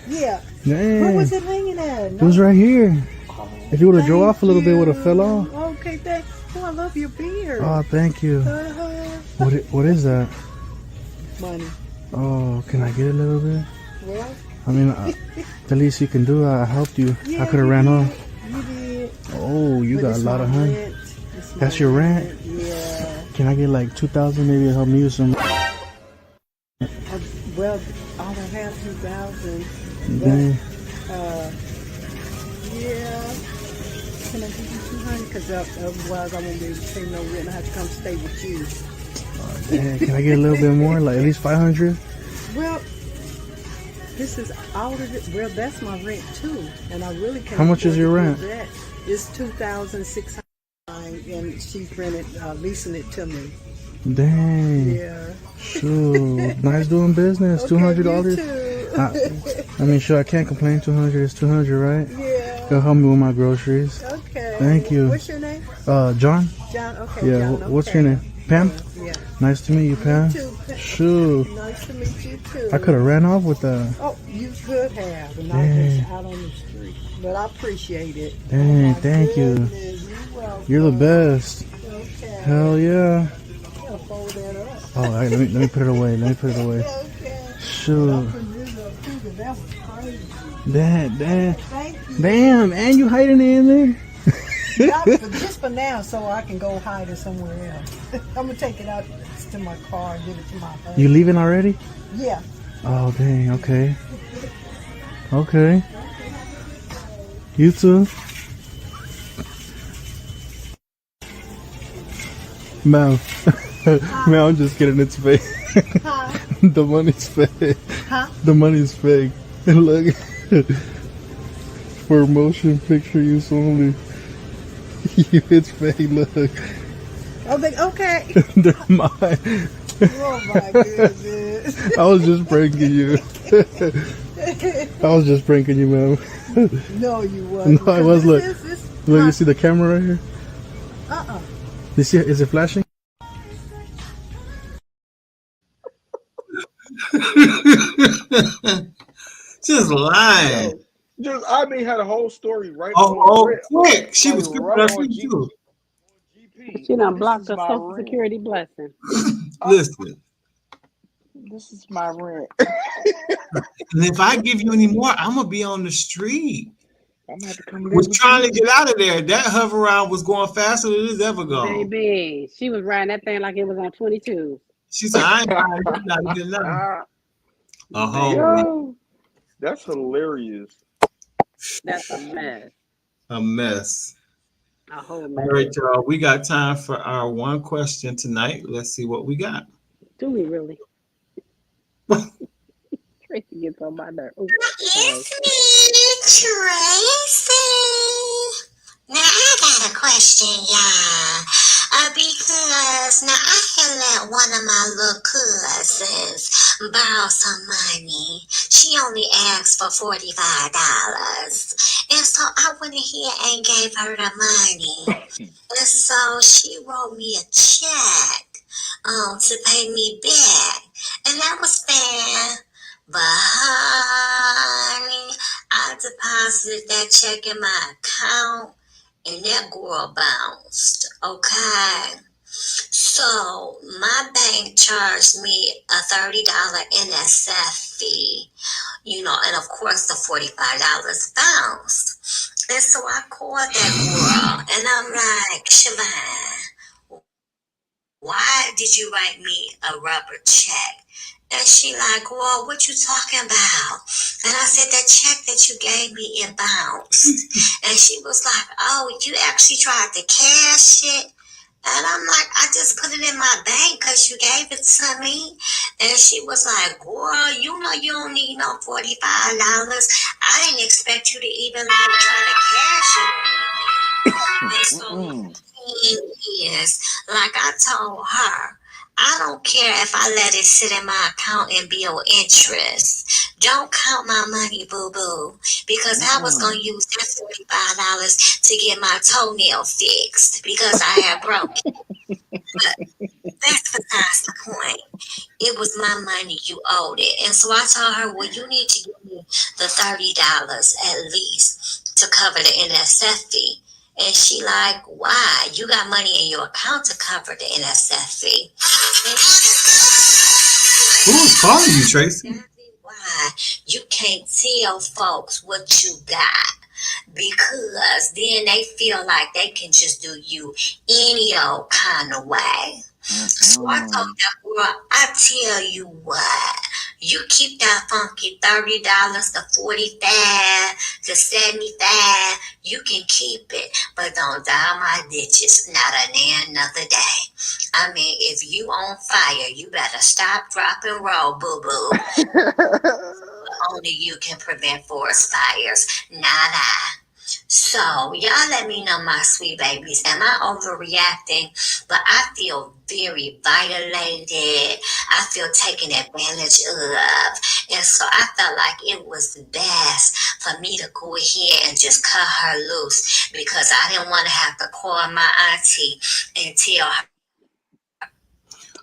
Yeah. Dang. Where was it hanging at? It was right here. If you would have drove off a little bit, it would have fell off. Okay, thanks. Oh, I love your beard. Oh, thank you. What is that? Money. Oh, can I get a little bit? Well, I mean, the least you can do, I helped you. Yeah, I could have ran off. You did. Oh, you got a lot of honey. That's your rent? Yeah. Can I get like 2,000? Maybe to help me with some. Well, I don't have 2,000. Dang. Yeah. Can I give you 200? Because otherwise I won't be able to pay no rent. I have to come stay with you. Dang, can I get a little bit more? Like at least 500? Well, this is all of it. Well, that's my rent too, and I really can't. How much is your rent? It's $2,600, and she's leasing it to me. Dang. Yeah. Shoot. Nice doing business. Okay, $200. I mean, sure, I can't complain. 200 is 200, right? Yeah. Go help me with my groceries. Okay. Thank you. What's your name? John. John. Okay. Yeah. John, What's okay. your name? Pam. Yeah. Nice to meet you, Pam. You too. Shoot. Nice to meet you too. I could have ran off with that. Oh, you could have, and I was just out on the street. But I appreciate it. Dang, thank you. You're the best. Okay. Hell yeah. I'll fold that up. Oh, all right, let me put it away. Let me put it away. Okay. Shoot. That was crazy. Damn, and you hiding in there? Just for now, so I can go hide it somewhere else. I'm gonna take it out to my car and give it to my husband. You leaving already? Yeah. Oh, dang, okay. Okay. You too? Ma'am. Man, I'm just kidding, it's fake. Huh? The money's fake. Huh? The money's fake. And look, for motion picture use only. It's fake, look. Oh, okay. They're mine. Oh my goodness. I was just pranking you. I was just pranking you, ma'am. No, you wasn't. No, I was. Look, look, you see the camera right here? You see? Is it flashing? Just lying. I had a whole story right. Quick! She was quick right on you. She done blocked her Social Security blessing. Listen. This is my rent. And if I give you any more, I'm gonna be on the street. I'm gonna have to come. Was trying to get out of there. That hover around was going faster than it's ever gone. Baby, she was riding that thing like it was on 22. She said, "I ain't buying not even nothing." That's hilarious. That's a mess. A mess. A whole mess. All right, y'all. We got time for our one question tonight. Let's see what we got. Do we really? Tracy gets on my nerve. It's me, Tracy. Now I got a question, y'all. Because now I had let one of my little cousins borrow some money. She only asked for $45. And so I went ahead and gave her the money. And so she wrote me a check to pay me back. And that was fair. But honey, I deposited that check in my account and that girl bounced, okay? So my bank charged me a $30 NSF fee, and of course the $45 bounced. And so I called that girl and I'm like, Siobhan, why did you write me a rubber check? And she like, well, what you talking about? And I said, that check that you gave me, it bounced. And she was like, oh, you actually tried to cash it? And I'm like, I just put it in my bank because you gave it to me. And she was like, girl, you know you don't need no $45. I didn't expect you to even try to cash it. And so the thing is, like I told her, I don't care if I let it sit in my account and build interest. Don't count my money, boo-boo, because I was going to use that $45 to get my toenail fixed because I had broken. But that's besides the point. It was my money. You owed it. And so I told her, well, you need to give me the $30 at least to cover the NSF fee. And she like, why? You got money in your account to cover the NSF fee. Who's calling you, Tracy? Why you can't tell folks what you got, because then they feel like they can just do you any old kind of way. So I told that girl, I tell you what, you keep that funky $30 to $45 to $75, you can keep it, but don't dial my digits, not a day another day. I mean, if you on fire, you better stop, drop, and roll, boo-boo. Only you can prevent forest fires, not I. So, y'all let me know, my sweet babies. Am I overreacting? But I feel very violated. I feel taken advantage of. And so I felt like it was best for me to go ahead and just cut her loose because I didn't want to have to call my auntie and tell her.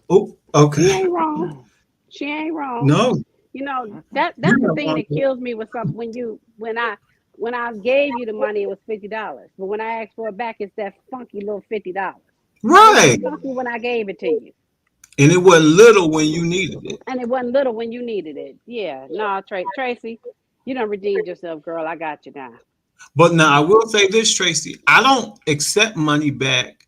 Oh, okay. You ain't wrong. She ain't wrong. No. You know, that's the thing that kills me with something when I gave you the money, it was $50. But when I asked for it back, it's that funky little $50. Right. It was funky when I gave it to you. And it wasn't little when you needed it. And it wasn't little when you needed it. Yeah. No, Tracy, you done redeemed yourself, girl. I got you now. But now I will say this, Tracy. I don't accept money back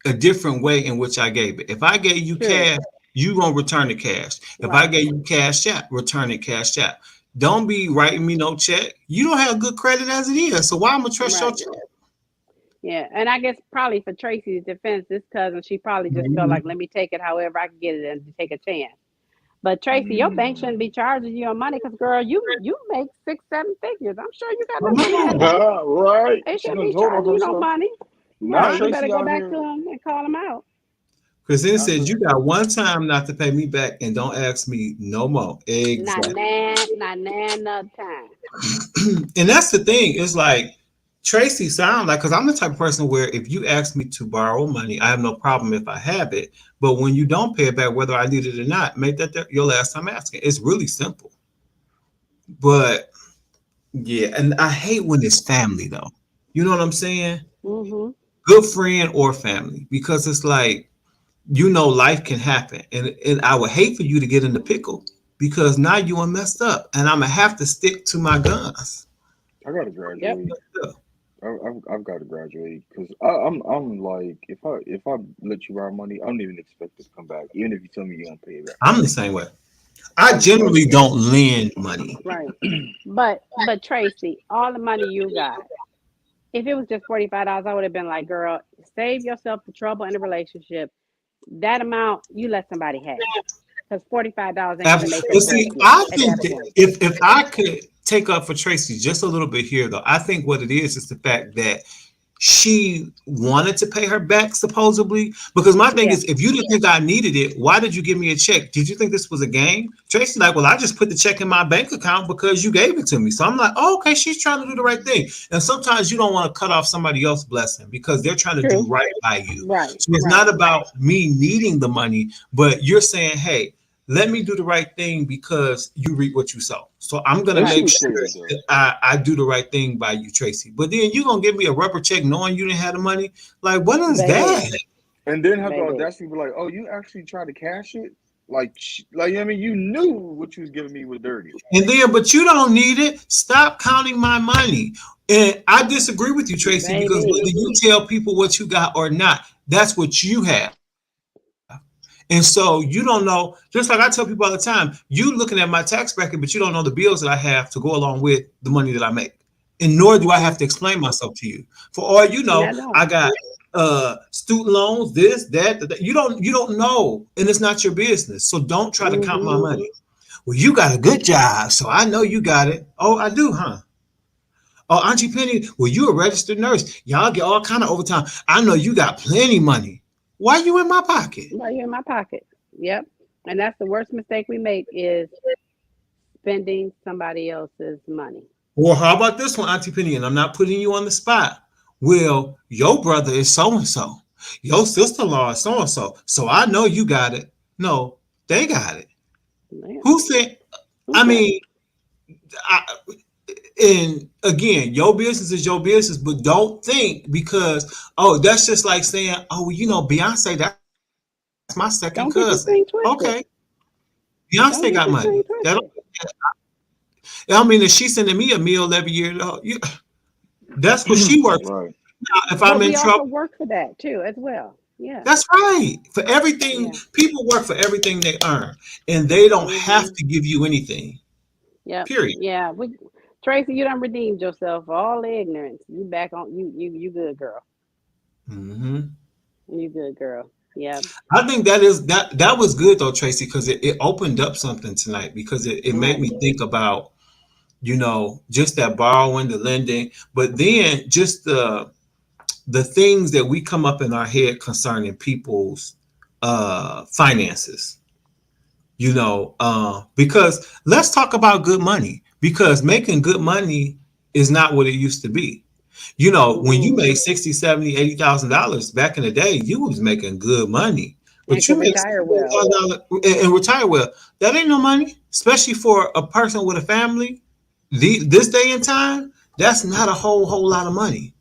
a different way in which I gave it. If I gave you cash, you gonna return the cash. If I gave you cash out, return it cash out. Don't be writing me no check. You don't have good credit as it is. So why am I gonna trust your check? Yeah, and I guess probably for Tracy's defense, this cousin, she probably just felt like, let me take it however I can get it and take a chance. But Tracy, your bank shouldn't be charging you your money because, girl, you make 6-7 figures. I'm sure you got no money. Right. They shouldn't be charging you no money. Nah, You better go out back here. to them and call them out. Because then it says you got one time not to pay me back and don't ask me no more. Exactly. Not another time. And that's the thing. It's like Tracy sound like, because I'm the type of person where if you ask me to borrow money, I have no problem if I have it. But when you don't pay it back, whether I need it or not, make that your last time asking. It's really simple. But yeah, and I hate when it's family though. You know what I'm saying? Mm-hmm. Good friend or family, because it's like, you know, life can happen. And I would hate for you to get in the pickle because now you are messed up and I'm going to have to stick to my guns. I got to graduate. Yep. I've got to graduate because I'm like, if I let you borrow money, I don't even expect it to come back, even if you tell me you don't pay it back. I'm the same way. I generally don't lend money. Right. But Tracy, all the money you got, if it was just $45, I would have been like, girl, save yourself the trouble in the relationship. That amount you let somebody have, because $45 ain't gonna make it. See, I think that if I could take up for Tracy just a little bit here, though, I think what it is the fact that she wanted to pay her back, supposedly. Because my thing is, if you didn't think I needed it, why did you give me a check? Did you think this was a game? Tracy's like, well, I just put the check in my bank account because you gave it to me. So I'm like, oh, okay, she's trying to do the right thing. And sometimes you don't want to cut off somebody else's blessing because they're trying to do right by you. Right. So it's not about me needing the money, but you're saying, hey, let me do the right thing because you reap what you sow. So I'm going to make sure that I do the right thing by you, Tracy. But then you're going to give me a rubber check knowing you didn't have the money? Like, what is that? And then have the audacity to be like, oh, you actually tried to cash it? Like, I mean, you knew what you was giving me was dirty. And then, but you don't need it. Stop counting my money. And I disagree with you, Tracy, because whether you tell people what you got or not, that's what you have. And so you don't know, just like I tell people all the time, you looking at my tax bracket, but you don't know the bills that I have to go along with the money that I make. And nor do I have to explain myself to you. For all you know, I got student loans, this, that. You don't know, and it's not your business. So don't try to count my money. Well, you got a good job, so I know you got it. Oh, I do, huh? Oh, Auntie Penny, well, you a registered nurse. Y'all get all kind of overtime. I know you got plenty money. Why are you in my pocket? Why you in my pocket? Yep. And that's the worst mistake we make is spending somebody else's money. Well, how about this one, Auntie Penny? And I'm not putting you on the spot. Well, your brother is so-and-so. Your sister-in-law is so-and-so. So I know you got it. No, they got it. Man. Who said, I mean, and again, your business is your business, but don't think because, oh, that's just like saying, oh, you know, Beyonce, that's my second cousin. Okay. Beyonce got money. I mean, if she's sending me a meal every year, that's what she works for. Now, if I'm in trouble, work for that too, as well. Yeah. That's right. For everything, people work for everything they earn, and they don't have to give you anything. Yeah. Period. Yeah. Tracy, you done redeemed yourself for all the ignorance. You back on you good girl. Mm-hmm. You good girl. Yeah. I think that was good though, Tracy, because it opened up something tonight because it made me think about, you know, just that borrowing, the lending, but then just the things that we come up in our head concerning people's finances. You know, because let's talk about good money. Because making good money is not what it used to be. You know, when you made $60,000, $70,000, $80,000 back in the day, you was making good money. But you make $65 and retire well. That ain't no money, especially for a person with a family. This day and time, that's not a whole lot of money.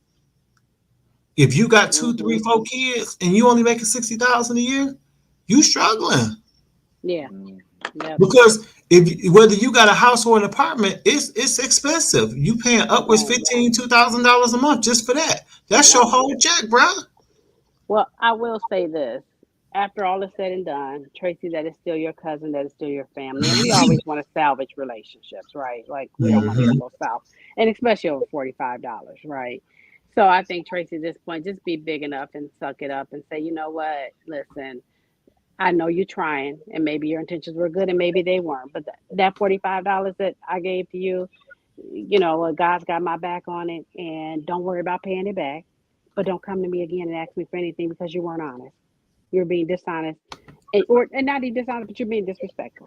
If you got 2, 3, 4 kids and you only making $60,000 a year, you struggling. Yeah. Yep. Because whether you got a house or an apartment, it's expensive. You paying upwards $2,000 a month just for that. That's your whole check, bro. Well, I will say this. After all is said and done, Tracy, that is still your cousin, that is still your family. And we always want to salvage relationships, right? Like, we don't want to go south. And especially over $45, right? So I think, Tracy, at this point, just be big enough and suck it up and say, you know what? Listen, I know you're trying, and maybe your intentions were good and maybe they weren't. But that $45 that I gave to you, you know, God's got my back on it. And don't worry about paying it back. But don't come to me again and ask me for anything because you weren't honest. You're being dishonest, and not even dishonest, but you're being disrespectful.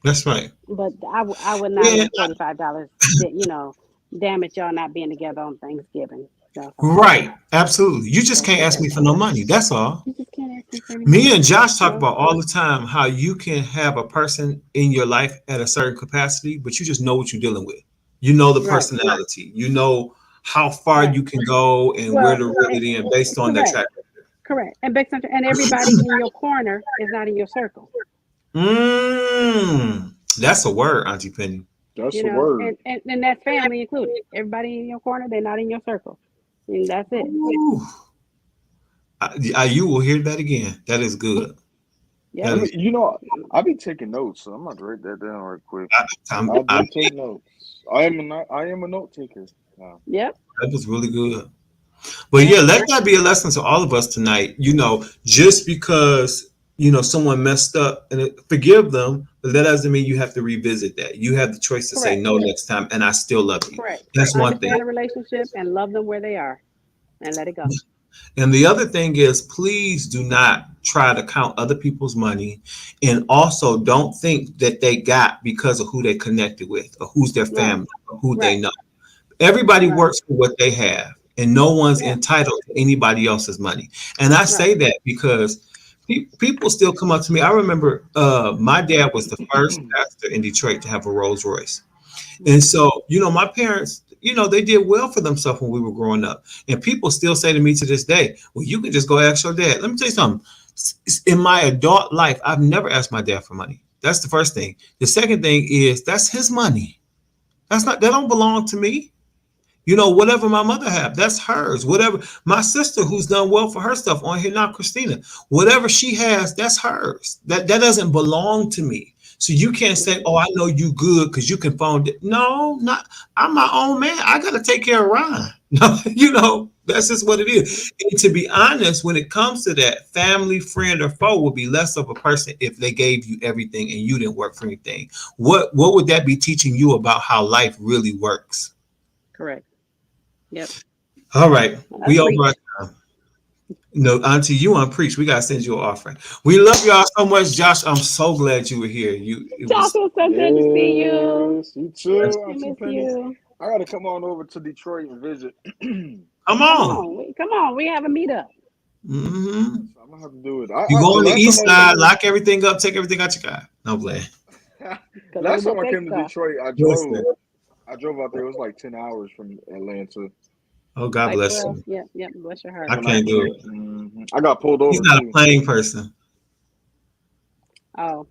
That's right. But I would not let $45, you know, damage y'all not being together on Thanksgiving. Right. Absolutely. You just can't ask me for no money. That's all. You just can't ask me for anything. Me and Josh talk about all the time how you can have a person in your life at a certain capacity, but you just know what you're dealing with. You know the personality. You know how far you can go and where to reel it in based on their track record. Correct. And based on, and everybody in your corner is not in your circle. That's a word, Auntie Penny. That's a word. And that family included. Everybody in your corner, they're not in your circle. And that's it. You will hear that again. That is good. Yeah, you know, I'll be taking notes, so I'm about to write that down right quick. I'll take notes. I am a note taker. Yep. That was really good. But yeah, let that be a lesson to all of us tonight. You know, just because, you know, someone messed up and forgive them, but that doesn't mean you have to revisit that. You have the choice to say no next time, and I still love you. Correct. That's one thing. Understand a relationship and love them where they are, and let it go. And the other thing is, please do not try to count other people's money, and also don't think that they got because of who they connected with or who's their family or who they know. Everybody works for what they have, and no one's entitled to anybody else's money. And I say that because people still come up to me. I remember my dad was the first pastor in Detroit to have a Rolls Royce. And so, you know, my parents, you know, they did well for themselves when we were growing up. And people still say to me to this day, well, you can just go ask your dad. Let me tell you something. In my adult life, I've never asked my dad for money. That's the first thing. The second thing is that's his money. That don't belong to me. You know, whatever my mother have, that's hers. Whatever my sister, who's done well for her stuff on here now, Christina, whatever she has, that's hers. That doesn't belong to me. So you can't say, oh, I know you good because you can phone it. No, not. I'm my own man. I got to take care of Ryan. No, you know, that's just what it is. And to be honest, when it comes to that, family, friend, or foe will be less of a person if they gave you everything and you didn't work for anything. What would that be teaching you about how life really works? Correct. Yep. All right. We over our time. No, Auntie, you want to preach. We got to send you an offering. We love y'all so much. Josh, I'm so glad you were here. Josh, it was so good to see you. You too, Auntie Penny. I got to come on over to Detroit and visit. Come on. Come on. We have a meetup. Mm-hmm. I'm going to have to do it. You go on the east side, lock everything up, take everything out your car. No play. Last time I came to Detroit, I drove out there. It was like 10 hours from Atlanta. Oh, God bless you. Yeah, bless your heart. I can't do it. Mm-hmm. I got pulled over. He's not a plane person. Oh.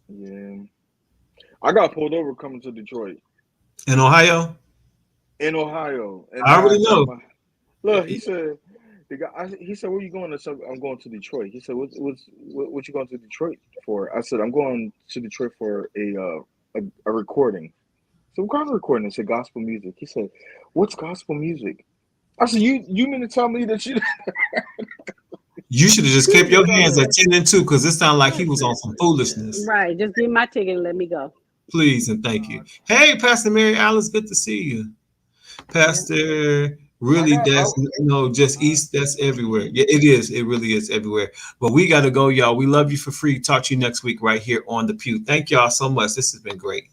Yeah. I got pulled over coming to Detroit. In Ohio? In Ohio. And I already know. Look, he said, he said, where you going? I said, I'm going to Detroit. He said, what you going to Detroit for? I said, I'm going to Detroit for a recording. So what kind of recording? I said, gospel music. He said, what's gospel music? I said, you mean to tell me that you... You should have just kept your hands at 10 and 2 because it sounded like he was on some foolishness. Right. Just give me my ticket and let me go. Please and thank you. Hey, Pastor Mary Alice, good to see you. Pastor, really, that's, just East, that's everywhere. Yeah, it is. It really is everywhere. But we got to go, y'all. We love you for free. Talk to you next week right here on The Pew. Thank y'all so much. This has been great.